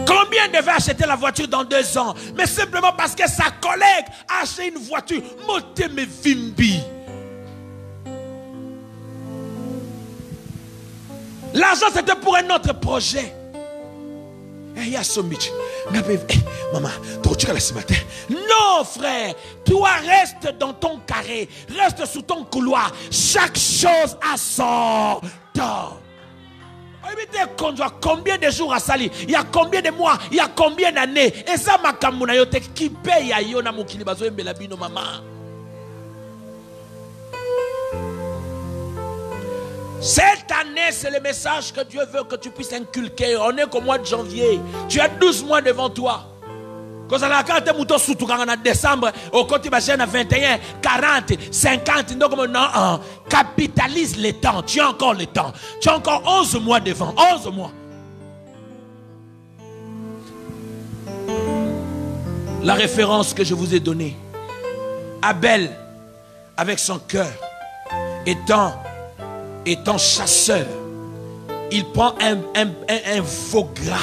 Combien devait acheter la voiture dans 2 ans? Mais simplement parce que sa collègue a acheté une voiture. Moteme vimbi. L'argent c'était pour un autre projet. Il y a son bitch. Maman, tu as ce matin. Non, frère. Toi, reste dans ton carré. Reste sous ton couloir. Chaque chose a son temps. Combien de jours à Sali? Il y a combien de mois? Il y a combien d'années? Et ça, ma kamunayote qui paye à Yona Mukilibazo et Belabino, maman. Cette année, c'est le message que Dieu veut que tu puisses inculquer. On est qu'au mois de janvier. Tu as 12 mois devant toi. Quand on a quand mouton surtout quand on a décembre, au côté bachène à 21, 40, 50, donc non, capitalise le temps. Tu as encore le temps. Tu as encore 11 mois devant. 11 mois. La référence que je vous ai donnée. Abel, avec son cœur, étant chasseur, il prend un veau gras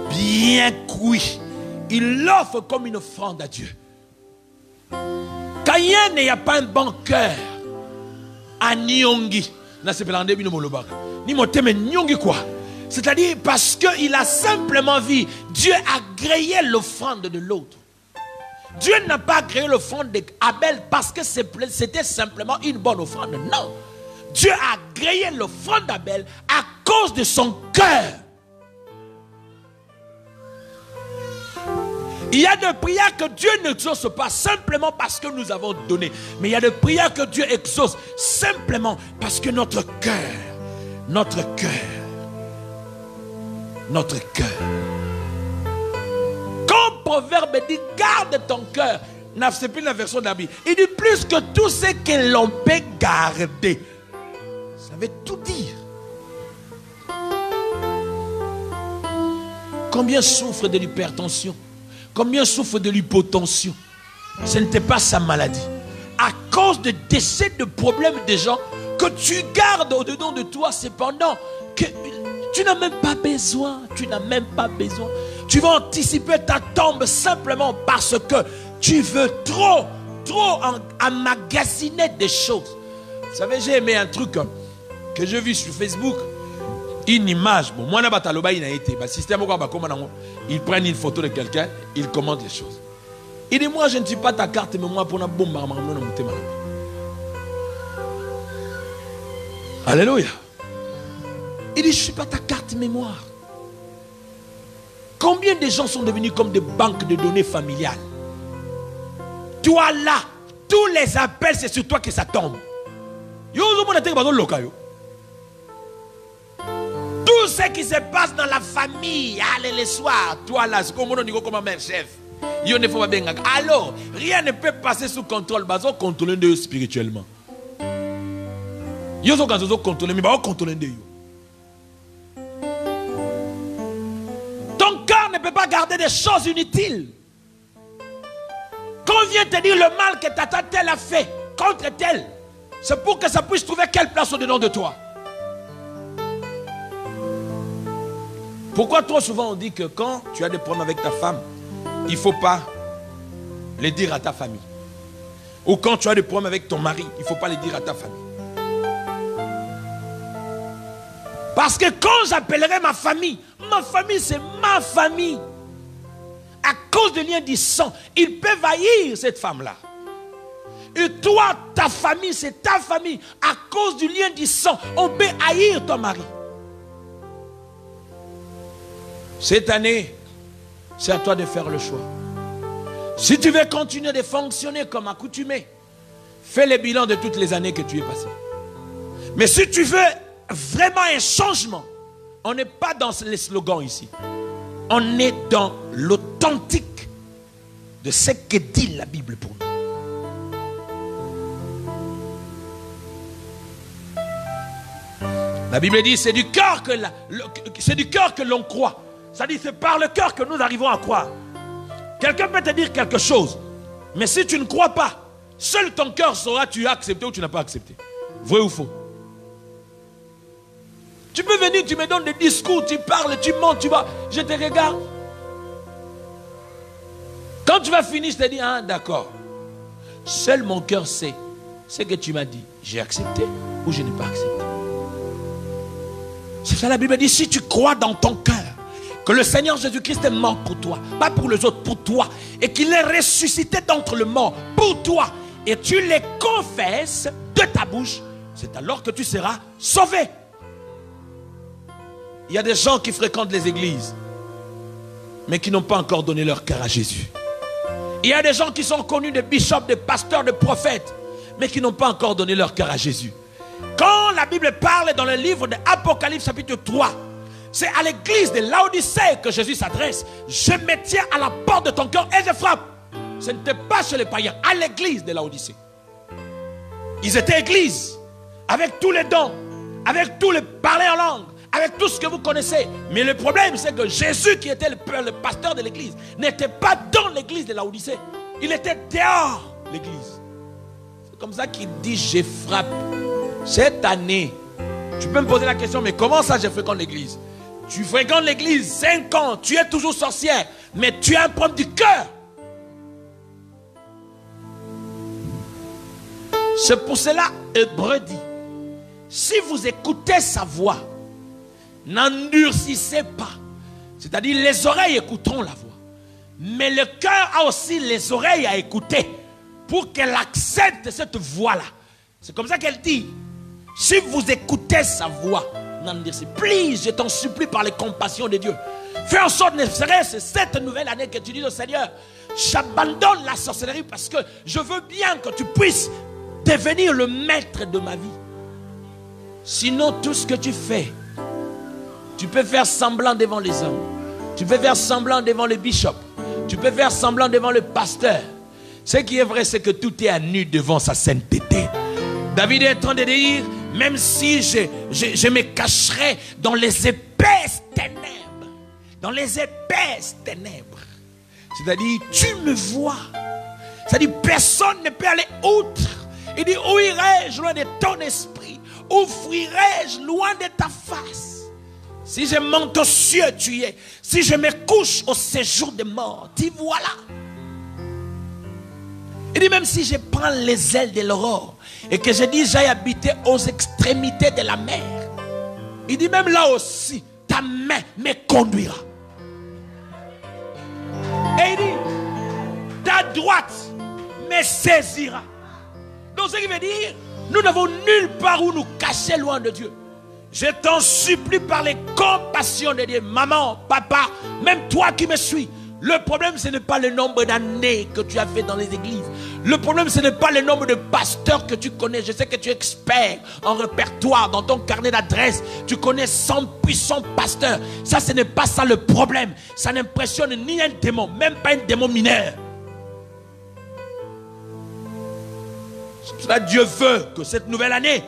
bien cuit. Il l'offre comme une offrande à Dieu. Caïn n'y a pas un bon cœur. À Nyongi. C'est-à-dire parce qu'il a simplement vu Dieu agréer l'offrande de l'autre. Dieu n'a pas agréé l'offrande d'Abel parce que c'était simplement une bonne offrande. Non. Dieu a agréé l'offrande d'Abel à cause de son cœur. Il y a des prières que Dieu n'exauce pas simplement parce que nous avons donné. Mais il y a des prières que Dieu exauce simplement parce que notre cœur. Comme Proverbe dit, garde ton cœur. C'est plus la version d'Abi. Il dit plus que tout ce que l'on peut garder. Ça veut tout dire. Combien souffre de l'hypertension? Combien souffre de l'hypotension? Ce n'était pas sa maladie. À cause de décès de problèmes des gens que tu gardes au-dedans de toi, cependant que tu n'as même pas besoin. Tu n'as même pas besoin. Tu vas anticiper ta tombe simplement parce que tu veux trop emmagasiner des choses. Vous savez, j'ai aimé un truc que j'ai vu sur Facebook. Une image. Bon, moi, il a été. Ils prennent une photo de quelqu'un, ils commentent les choses. Il dit, moi, je ne suis pas ta carte, mais moi, pour une bombe, alléluia. Il dit, je ne suis pas ta carte mémoire. Combien de gens sont devenus comme des banques de données familiales? Toi là, tous les appels, c'est sur toi que ça tombe. Tout ce qui se passe dans la famille, allez les soirs, toi là, c'est comme on dit comme un chef. Alors, rien ne peut passer sous contrôle. Ils ont contrôlé d'eux spirituellement. Ils ont contrôlé, mais ils ont contrôlé d'eux. Ton cœur ne peut pas garder des choses inutiles. Quand on vient te dire le mal que tata tel a fait contre tel, c'est pour que ça puisse trouver quelle place au-dedans de toi. Pourquoi trop souvent on dit que quand tu as des problèmes avec ta femme, il ne faut pas les dire à ta famille. Ou quand tu as des problèmes avec ton mari, il ne faut pas les dire à ta famille. Parce que quand j'appellerai ma famille c'est ma famille. À cause du lien du sang, ils peuvent haïr cette femme-là. Et toi, ta famille, c'est ta famille. À cause du lien du sang, on peut haïr ton mari. Cette année, c'est à toi de faire le choix. Si tu veux continuer de fonctionner comme accoutumé, fais le bilan de toutes les années que tu es passé. Mais si tu veux vraiment un changement, on n'est pas dans les slogans ici. On est dans l'authentique de ce que dit la Bible pour nous. La Bible dit c'est du cœur que l'on croit. Ça dit c'est par le cœur que nous arrivons à croire. Quelqu'un peut te dire quelque chose, mais si tu ne crois pas, seul ton cœur saura tu as accepté ou tu n'as pas accepté. Vrai ou faux? Tu peux venir, tu me donnes des discours, tu parles, tu montes, tu vas, je te regarde. Quand tu vas finir, je te dis, ah d'accord. Seul mon cœur sait ce que tu m'as dit. J'ai accepté ou je n'ai pas accepté. C'est ça la Bible dit, si tu crois dans ton cœur que le Seigneur Jésus-Christ est mort pour toi, pas pour les autres, pour toi, et qu'il est ressuscité d'entre les morts pour toi, et tu les confesses de ta bouche, c'est alors que tu seras sauvé. Il y a des gens qui fréquentent les églises, mais qui n'ont pas encore donné leur cœur à Jésus. Il y a des gens qui sont connus de bishops, de pasteurs, de prophètes, mais qui n'ont pas encore donné leur cœur à Jésus. Quand la Bible parle dans le livre de Apocalypse chapitre 3, c'est à l'église de Laodicée que Jésus s'adresse. Je me tiens à la porte de ton cœur et je frappe. Ce n'était pas chez les païens, à l'église de Laodicée. Ils étaient église, avec tous les dons, avec tous les parler en langue, avec tout ce que vous connaissez. Mais le problème, c'est que Jésus, qui était le pasteur de l'église, n'était pas dans l'église de Laodicée. Il était dehors l'église. C'est comme ça qu'il dit, je frappe. Cette année, tu peux me poser la question, mais comment ça je fréquente l'église? Tu fréquentes l'église 5 ans, tu es toujours sorcière, mais tu as un problème du cœur. C'est pour cela, Hébreu dit, si vous écoutez sa voix, n'endurcissez pas. C'est-à-dire, les oreilles écouteront la voix. Mais le cœur a aussi les oreilles à écouter pour qu'elle accepte cette voix-là. C'est comme ça qu'elle dit, si vous écoutez sa voix, n'endurcissez pas. Please, je t'en supplie par les compassions de Dieu. Fais en sorte, ne serait-ce cette nouvelle année que tu dis au Seigneur, j'abandonne la sorcellerie parce que je veux bien que tu puisses devenir le maître de ma vie. Sinon, tout ce que tu fais, tu peux faire semblant devant les hommes. Tu peux faire semblant devant le bishop. Tu peux faire semblant devant le pasteur. Ce qui est vrai, c'est que tout est à nu devant sa sainteté. David est en train de dire, même si je me cacherai dans les épaisses ténèbres. Dans les épaisses ténèbres. C'est-à-dire, tu me vois. C'est-à-dire, personne ne peut aller outre. Il dit, où irai-je loin de ton esprit? Où fuirai-je loin de ta face? Si je monte aux cieux, tu y es. Si je me couche au séjour des morts, t'y voilà. Il dit, même si je prends les ailes de l'aurore et que je dis, j'aille habiter aux extrémités de la mer. Il dit, même là aussi, ta main me conduira. Et il dit, ta droite me saisira. Donc ce qui veut dire, nous n'avons nulle part où nous cacher loin de Dieu. Je t'en supplie par les compassions de Dieu. Maman, papa, même toi qui me suis. Le problème, ce n'est pas le nombre d'années que tu as fait dans les églises. Le problème, ce n'est pas le nombre de pasteurs que tu connais. Je sais que tu es expert en répertoire, dans ton carnet d'adresses. Tu connais 100 puissants pasteurs. Ça, ce n'est pas ça le problème. Ça n'impressionne ni un démon, même pas un démon mineur. C'est pour cela que Dieu veut que cette nouvelle année,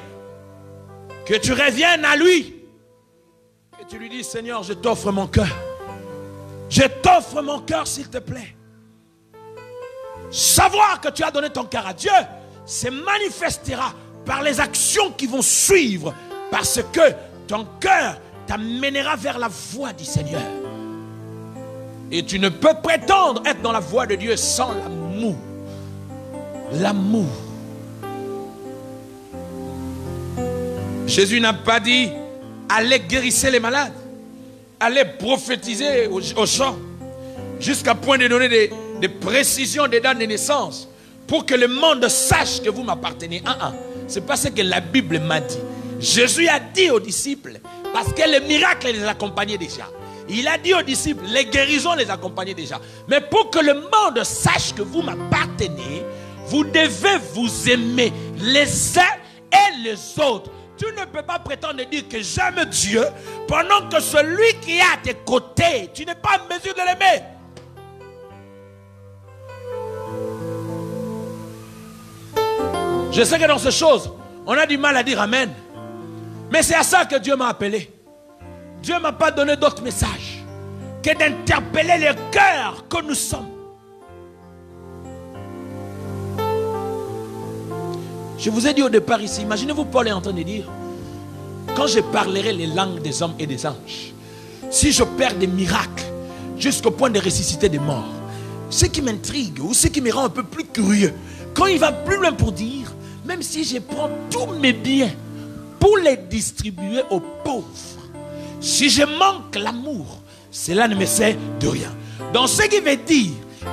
que tu reviennes à lui. Et tu lui dis, Seigneur, je t'offre mon cœur. Je t'offre mon cœur, s'il te plaît. Savoir que tu as donné ton cœur à Dieu se manifestera par les actions qui vont suivre, parce que ton cœur t'amènera vers la voie du Seigneur. Et tu ne peux prétendre être dans la voie de Dieu sans l'amour. L'amour. Jésus n'a pas dit allez guérir les malades, allez prophétiser aux gens, jusqu'à point de donner des précisions des dates de naissance pour que le monde sache que vous m'appartenez. C'est pas ce que la Bible m'a dit. Jésus a dit aux disciples, parce que les miracles les accompagnaient déjà. Il a dit aux disciples, les guérisons les accompagnaient déjà. Mais pour que le monde sache que vous m'appartenez, vous devez vous aimer les uns et les autres. Tu ne peux pas prétendre dire que j'aime Dieu pendant que celui qui est à tes côtés, tu n'es pas en mesure de l'aimer. Je sais que dans ces choses, on a du mal à dire Amen. Mais c'est à ça que Dieu m'a appelé. Dieu ne m'a pas donné d'autre message que d'interpeller le cœur que nous sommes. Je vous ai dit au départ ici, imaginez-vous Paul est en train de dire, quand je parlerai les langues des hommes et des anges, si je perds des miracles jusqu'au point de ressusciter des morts, ce qui m'intrigue ou ce qui me rend un peu plus curieux, quand il va plus loin pour dire, même si je prends tous mes biens pour les distribuer aux pauvres, si je manque l'amour, cela ne me sert de rien. Donc ce qui veut dire,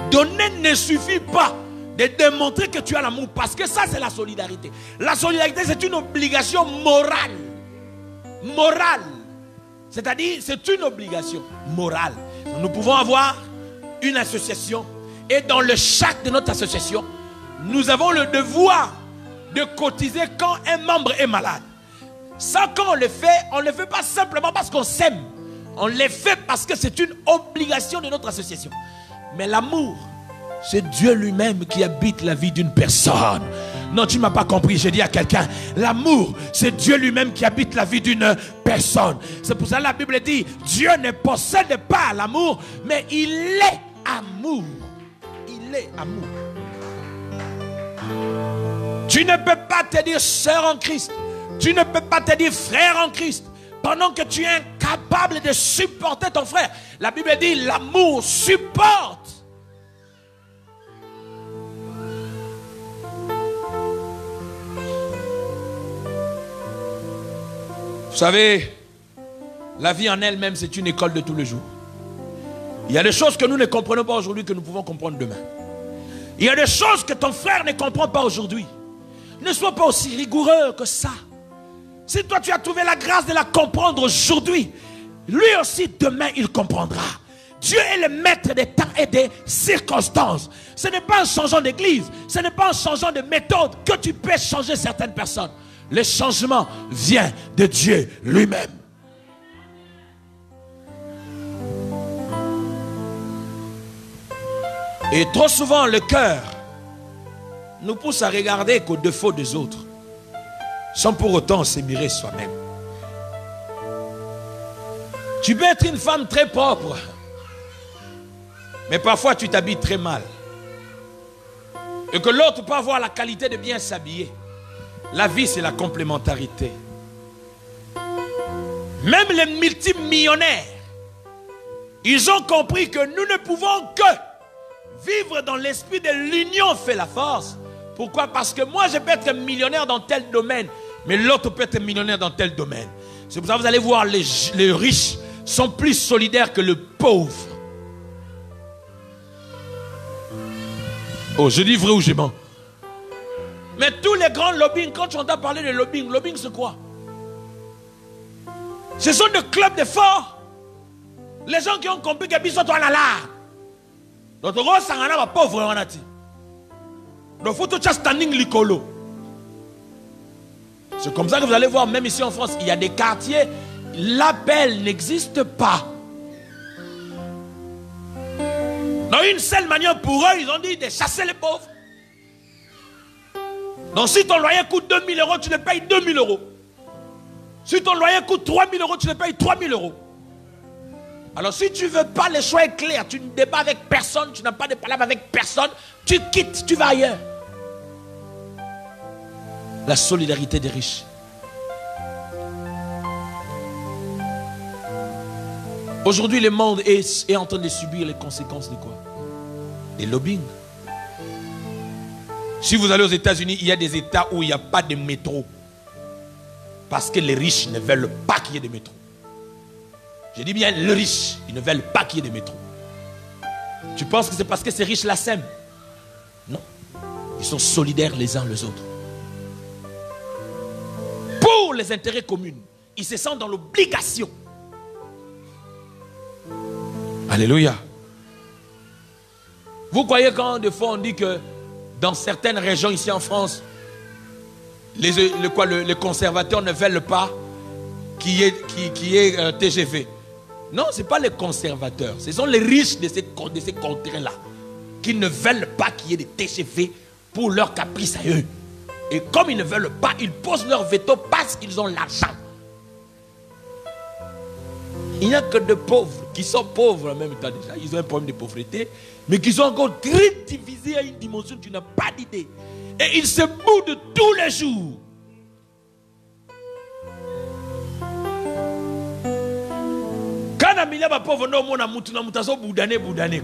donner ne suffit pas de démontrer que tu as l'amour, parce que ça c'est la solidarité. La solidarité c'est une obligation morale. Morale. C'est-à-dire c'est une obligation morale. Nous pouvons avoir une association et dans le charte de notre association, nous avons le devoir de cotiser quand un membre est malade. Ça quand on le fait pas simplement parce qu'on s'aime. On le fait parce que c'est une obligation de notre association. Mais l'amour, c'est Dieu lui-même qui habite la vie d'une personne. Non, tu ne m'as pas compris. J'ai dit à quelqu'un, l'amour, c'est Dieu lui-même qui habite la vie d'une personne. C'est pour ça que la Bible dit, Dieu ne possède pas l'amour, mais il est amour. Il est amour. Tu ne peux pas te dire sœur en Christ. Tu ne peux pas te dire frère en Christ pendant que tu es incapable de supporter ton frère. La Bible dit, l'amour supporte. Vous savez, la vie en elle-même, c'est une école de tous les jours. Il y a des choses que nous ne comprenons pas aujourd'hui que nous pouvons comprendre demain. Il y a des choses que ton frère ne comprend pas aujourd'hui. Ne sois pas aussi rigoureux que ça. Si toi tu as trouvé la grâce de la comprendre aujourd'hui, lui aussi demain il comprendra. Dieu est le maître des temps et des circonstances. Ce n'est pas en changeant d'église, ce n'est pas en changeant de méthode que tu peux changer certaines personnes. Le changement vient de Dieu lui-même. Et trop souvent le cœur nous pousse à regarder qu'aux défauts des autres, sans pour autant s'admirer soi-même. Tu peux être une femme très propre, mais parfois tu t'habilles très mal. Et que l'autre peut avoir la qualité de bien s'habiller. La vie, c'est la complémentarité. Même les multimillionnaires, ils ont compris que nous ne pouvons que vivre dans l'esprit de l'union fait la force. Pourquoi? Parce que moi, je peux être millionnaire dans tel domaine, mais l'autre peut être millionnaire dans tel domaine. C'est pour ça que vous allez voir, les riches sont plus solidaires que le pauvre. Oh, je dis vrai ou je mens? Mais tous les grands lobbying, quand tu entends parler de lobbying, lobbying c'est quoi? Ce sont des clubs de forts. Les gens qui ont compris que biso toi là. D'autres gros sangana va pauvre on a dit. Donc, faut tout standing licolo. C'est comme ça que vous allez voir, même ici en France, il y a des quartiers, l'appel n'existe pas. Dans une seule manière, pour eux, ils ont dit de chasser les pauvres. Donc si ton loyer coûte 2 000 euros, tu le payes 2 000 euros. Si ton loyer coûte 3 000 euros, tu le payes 3 000 euros. Alors si tu ne veux pas, le choix est clair. Tu ne débats avec personne, tu n'as pas de palabre avec personne. Tu quittes, tu vas ailleurs. La solidarité des riches. Aujourd'hui, le monde est en train de subir les conséquences de quoi? Des lobbying. Si vous allez aux États-Unis, il y a des États où il n'y a pas de métro. Parce que les riches ne veulent pas qu'il y ait de métro. Je dis bien les riches, ils ne veulent pas qu'il y ait de métro. Tu penses que c'est parce que ces riches-là s'aiment? Non. Ils sont solidaires les uns les autres. Pour les intérêts communs, ils se sentent dans l'obligation. Alléluia. Vous croyez quand des fois on dit que dans certaines régions ici en France, les conservateurs ne veulent pas qu'il y ait TGV. Non, ce n'est pas les conservateurs. Ce sont les riches de ces contrées-là qui ne veulent pas qu'il y ait des TGV pour leurs caprices à eux. Et comme ils ne veulent pas, ils posent leur veto parce qu'ils ont l'argent. Il n'y a que de pauvres qui sont pauvres en même temps déjà. Ils ont un problème de pauvreté, mais qui sont encore très divisés à une dimension, tu n'as pas d'idée. Et ils se boudent tous les jours. Quand on a un pauvre, on a un boudané.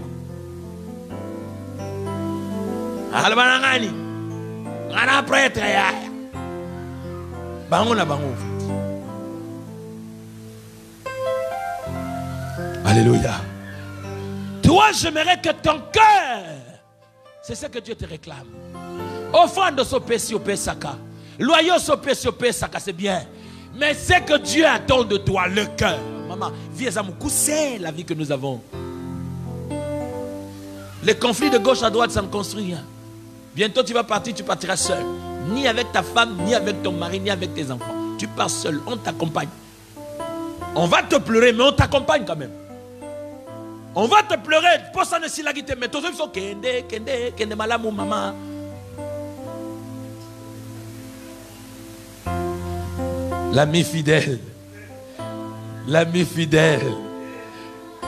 Albanangani, on a prêtre. Alléluia. Toi, j'aimerais que ton cœur, c'est ce que Dieu te réclame. Offrande au Pesaka. Loyaux au Pesaka, c'est bien. Mais c'est que Dieu attend de toi, le cœur. Maman, c'est la vie que nous avons. Les conflits de gauche à droite, ça ne construit rien. Bientôt tu vas partir, tu partiras seul. Ni avec ta femme, ni avec ton mari, ni avec tes enfants. Tu pars seul, on t'accompagne. On va te pleurer, mais on t'accompagne quand même. On va te pleurer, pour ça ne s'il a quitté, mais tous ils sont kende malamou maman. L'ami fidèle. L'ami fidèle.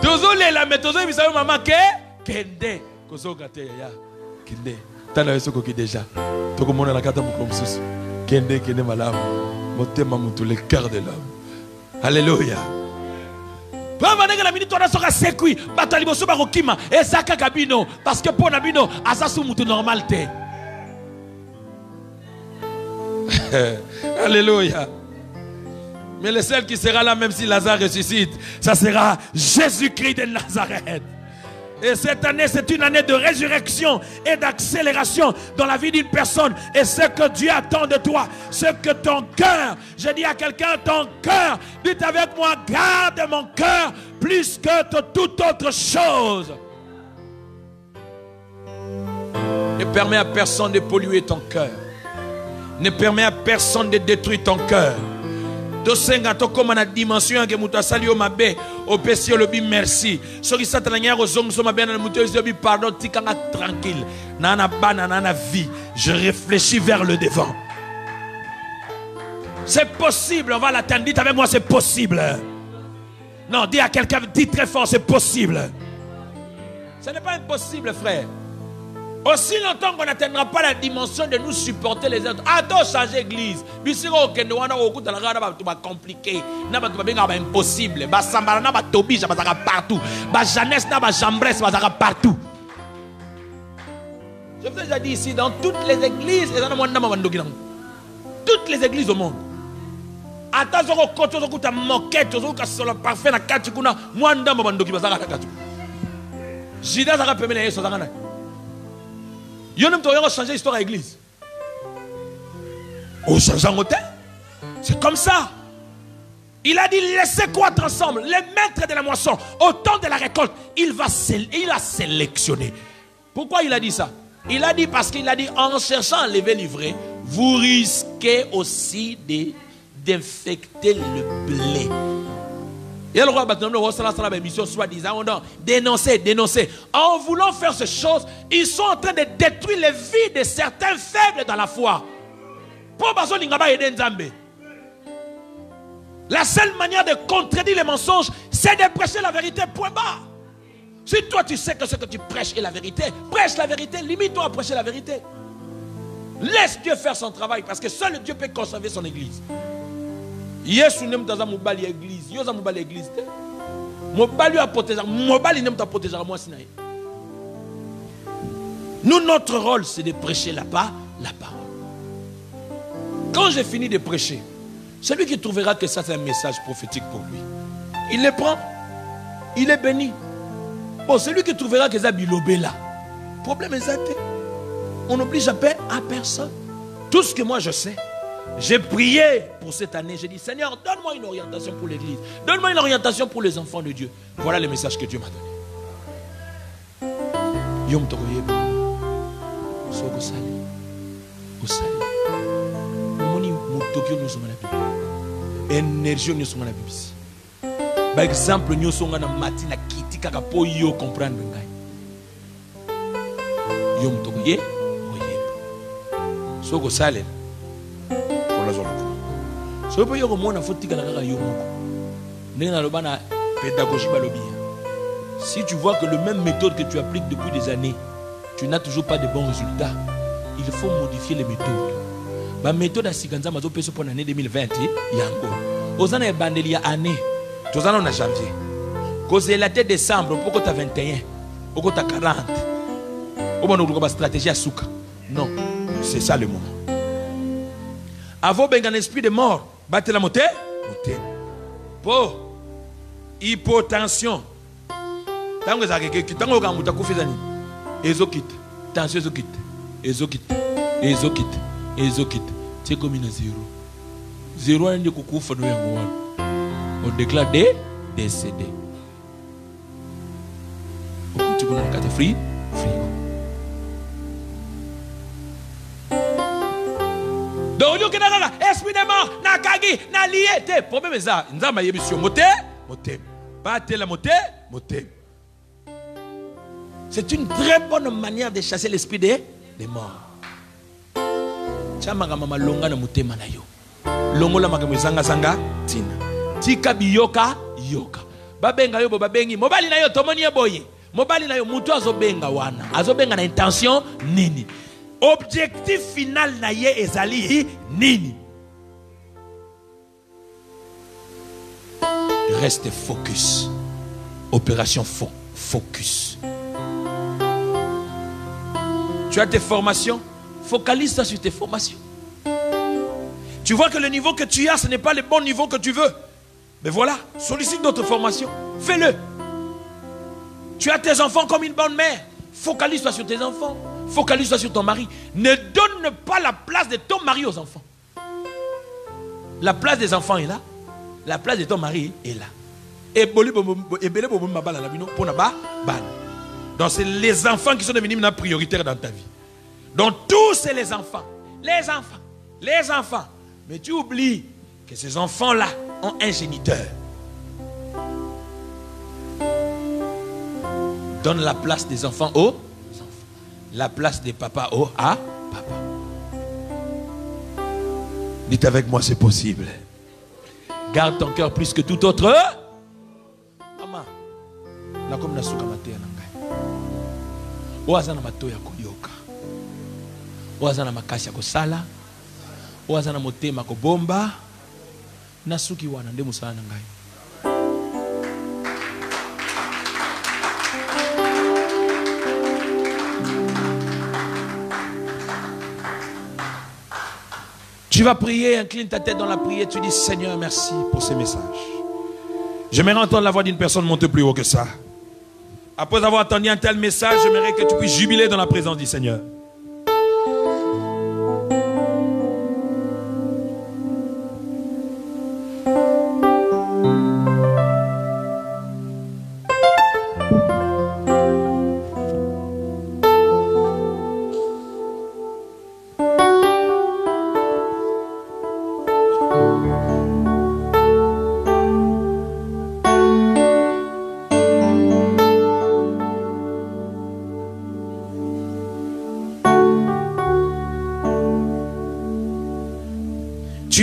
Tous les la mais tous ils savent maman kende. Koso gate ya kende. Tana yeso koki déjà. Toko mona la kata mukom sus. Kende malamou. Motema mutu le cœur de l'homme. Alléluia. Parce que pour Nabino, Asasumutu normalité. Alléluia. Mais le seul qui sera là, même si Lazare ressuscite, ça sera Jésus-Christ de Nazareth. Et cette année, c'est une année de résurrection et d'accélération dans la vie d'une personne. Et ce que Dieu attend de toi, ce que ton cœur, je dis à quelqu'un, ton cœur, dites avec moi, garde mon cœur plus que toute autre chose. Ne permets à personne de polluer ton cœur. Ne permets à personne de détruire ton cœur. Dosenga to comme na dimension que muta sali o mabe au péché le bi merci soki satana nya ko zong so mabe na muta bi pardon tikanga tranquille nana bana nana vie je réfléchis vers le devant. C'est possible, on va l'atteindre. Dites avec moi, c'est possible. Non, dis à quelqu'un, dis très fort, c'est possible. Ce n'est pas impossible, frère. Aussi longtemps qu'on n'atteindra pas la dimension de nous supporter les autres. Attends, changer l'église. Bisiro okende wana okuta la gana ba compliqué. Na ba benga ba impossible. Ba sambala na ba tobija ba zaka partout. Ba jeunesse na ba jambresse ba zaka partout. Je vous ai déjà dit ici, dans toutes les églises, toutes les églises au monde. Attends, on côté on kuta moquette, on ka solo parfait na kati kuna mwanda mabandoki ba zaka katu. Jida zaka pemela yeso zaka na. Yo ne peux changer l'histoire à l'église. Au changeant hôtel. C'est comme ça. Il a dit laissez croître ensemble. Les maîtres de la moisson, au temps de la récolte, il a sélectionné. Pourquoi il a dit ça? Il a dit, parce qu'il a dit, en cherchant à lever l'ivraie, vous risquez aussi d'infecter le blé. Et le roi mission soi-disant, dénoncer. En voulant faire ces choses, ils sont en train de détruire les vies de certains faibles dans la foi. La seule manière de contredire les mensonges, c'est de prêcher la vérité, point barre. Si toi tu sais que ce que tu prêches est la vérité, prêche la vérité, limite-toi à prêcher la vérité. Laisse Dieu faire son travail, parce que seul Dieu peut conserver son église. Yesu n'aime pas l'église. L'église. Yo za mobali église. Mobali a protéger. Mobali n'aime pas protéger moi sinaï. Nous, notre rôle, c'est de prêcher la parole. Quand j'ai fini de prêcher, celui qui trouvera que ça c'est un message prophétique pour lui, il le prend, il est béni. Bon, celui qui trouvera que ça bilobé là, problème est athée. On n'oblige à personne. Tout ce que moi je sais, j'ai prié pour cette année. J'ai dit, Seigneur, donne-moi une orientation pour l'église. Donne-moi une orientation pour les enfants de Dieu. Voilà le message que Dieu m'a donné. Yom Tokoyeb. Sogo Sali. Osali. Moni Moutokyo nous sommes à la Bible. Énergie nous sommes à la Bible. Par exemple, nous sommes à la matina kiti kaka po yo comprendre ngai. Yom Tokoyeb. Sogo Sali. Si tu vois que le même méthode que tu appliques depuis des années, tu n'as toujours pas de bons résultats, il faut modifier les méthodes. Ma méthode à Siganza Mazo Peso pour l'année 2020, il y a encore. Aux années Bandelia année, tous en janvier. Cause la tête décembre, pourquoi tu as 21, pourquoi tu as 40. Au moins, nous avons une stratégie à Souka. Non, c'est ça le moment. Avant un esprit de mort, battez la montée. Pour hypotension. Tant que ça c'est comme une zéro. On déclare des décédés. Tu connais la carte frigo. Donc, nous avons esprit de mort, nakagi, na lié. Problème est ça. Nous avons émission moté. Battez la moté. C'est une très bonne manière de chasser l'esprit des morts. Chamaga mama longa na mutema na yo. Longo la maga zanga tina. Tika biyoka yoka. Babenga yo babengi. Mobali na yo tomoni boye. Mobali na yo mutu azobenga wana. Azobenga na intention nini. Objectif final na ye ezali nini. Reste focus. Opération focus. Tu as tes formations, focalise-toi sur tes formations. Tu vois que le niveau que tu as, ce n'est pas le bon niveau que tu veux. Mais voilà, sollicite d'autres formations. Fais-le. Tu as tes enfants comme une bonne mère. Focalise-toi sur tes enfants. Focalise-toi sur ton mari. Ne donne pas la place de ton mari aux enfants. La place des enfants est là. La place de ton mari est là. Donc c'est les enfants qui sont devenus prioritaires dans ta vie. Donc tous c'est les enfants. Les enfants. Mais tu oublies que ces enfants-là ont un géniteur. Donne la place des enfants aux enfants. La place des papas à papa. Dites avec moi, c'est possible. Garde ton cœur plus que tout autre. Maman, la comme na suka matea nangai. Oazana matoya koyoka. Oazana makasi ya kosala. Oazana motema kobomba. Nasuki wana nde musala nangai. Tu vas prier, incline ta tête dans la prière, tu dis Seigneur, merci pour ces messages. J'aimerais entendre la voix d'une personne monter plus haut que ça. Après avoir entendu un tel message, j'aimerais que tu puisses jubiler dans la présence du Seigneur.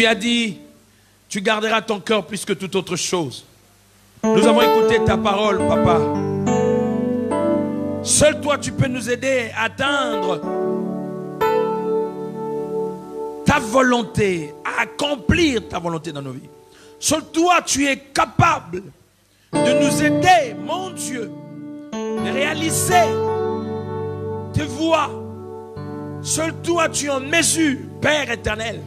Tu as dit, tu garderas ton cœur plus que toute autre chose. Nous avons écouté ta parole, Papa. Seul toi, tu peux nous aider à atteindre ta volonté, à accomplir ta volonté dans nos vies. Seul toi, tu es capable de nous aider, mon Dieu, de réaliser tes voies. Seul toi, tu es en mesure, Père éternel,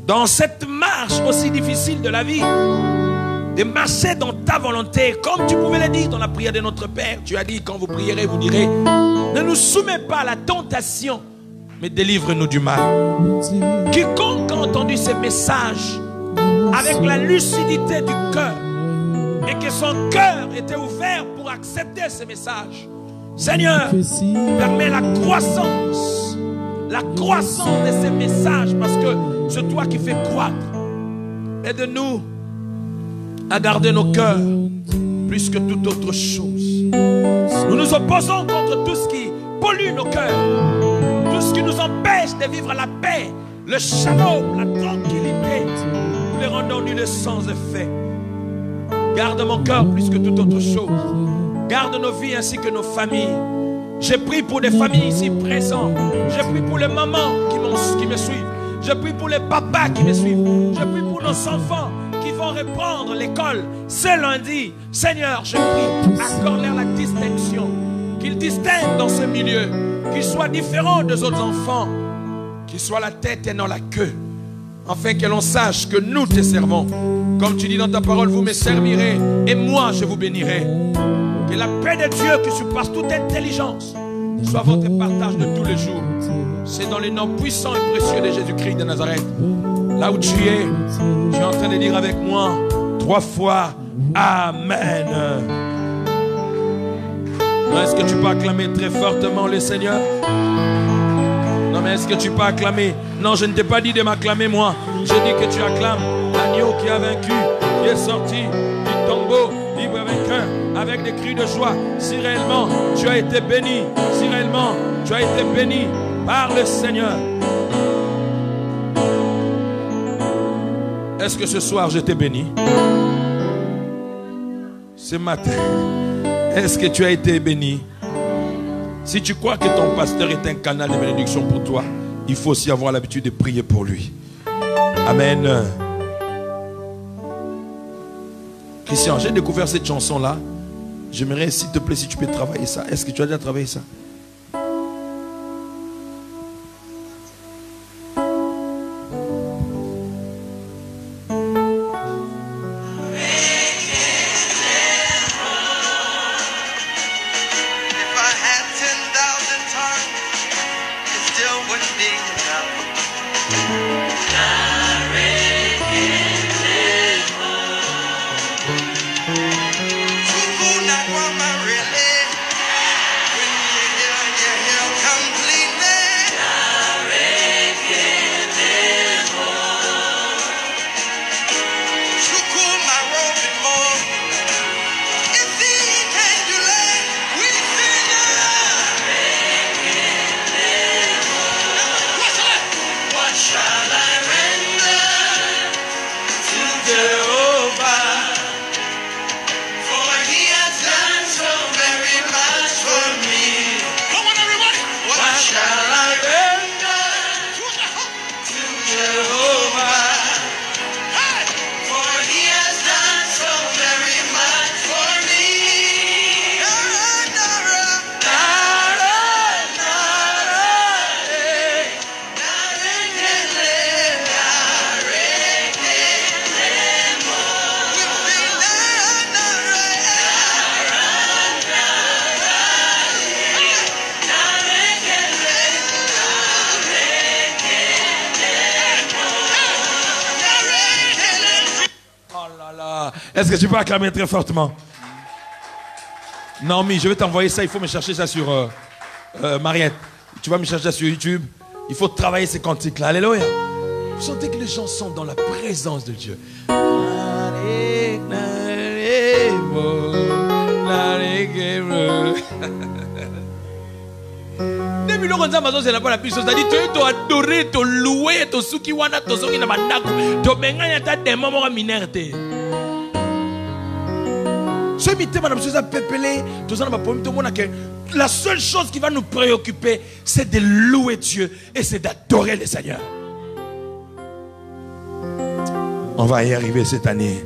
dans cette marche aussi difficile de la vie, de marcher dans ta volonté, comme tu pouvais le dire dans la prière de notre Père. Tu as dit, quand vous prierez, vous direz, ne nous soumets pas à la tentation, mais délivre-nous du mal. Quiconque a entendu ces messages avec la lucidité du cœur et que son cœur était ouvert pour accepter ces messages, Seigneur, permets la croissance de ces messages, parce que c'est toi qui fais croître. Aide-nous à garder nos cœurs plus que toute autre chose. Nous nous opposons contre tout ce qui pollue nos cœurs, tout ce qui nous empêche de vivre la paix, le shalom, la tranquillité. Nous les rendons nuls sans effet. Garde mon cœur plus que toute autre chose. Garde nos vies ainsi que nos familles. Je prie pour des familles ici présentes. Je prie pour les mamans qui me suivent. Je prie pour les papas qui me suivent. Je prie pour nos enfants qui vont reprendre l'école ce lundi. Seigneur, je prie, accorde-leur la distinction. Qu'ils distinguent dans ce milieu. Qu'ils soient différents des autres enfants. Qu'ils soient la tête et non la queue. Afin que l'on sache que nous te servons. Comme tu dis dans ta parole, vous me servirez et moi je vous bénirai. Que la paix de Dieu qui surpasse toute intelligence soit votre partage de tous les jours. C'est dans le nom puissant et précieux de Jésus-Christ de Nazareth. Là où tu es en train de dire avec moi 3 fois Amen. Est-ce que tu peux acclamer très fortement le Seigneur? Non, mais est-ce que tu peux acclamer? Non, je ne t'ai pas dit de m'acclamer moi. Je dis que tu acclames l'agneau qui a vaincu, qui est sorti du tombeau, libre et vainqueur, avec des cris de joie. Si réellement tu as été béni, si réellement tu as été béni par le Seigneur. Est-ce que ce soir je t'ai béni? Ce matin, est-ce que tu as été béni? Si tu crois que ton pasteur est un canal de bénédiction pour toi, il faut aussi avoir l'habitude de prier pour lui. Amen. Christian, j'ai découvert cette chanson-là. J'aimerais, s'il te plaît, si tu peux travailler ça. Est-ce que tu as déjà travaillé ça? Est-ce que tu peux acclamer très fortement? Naomi, je vais t'envoyer ça. Il faut me chercher ça sur Mariette. Tu vas me chercher ça sur YouTube. Il faut travailler ces cantiques-là. Alléluia. Vous sentez que les gens sont dans la présence de Dieu. biloko nzambe azozela mpo na biso c'est-à-dire toadore toloue tosuki wana tozongi na bandako tobengani ata demo moko minere te ce mitema na biso eza pepele toza na bapomi tomona ke la seule chose qui va nous préoccuper c'est de louer Dieu et c'est d'adorer le Seigneur. On va y arriver cette année.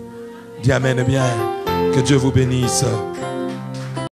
Dis amen bien. Que Dieu vous bénisse.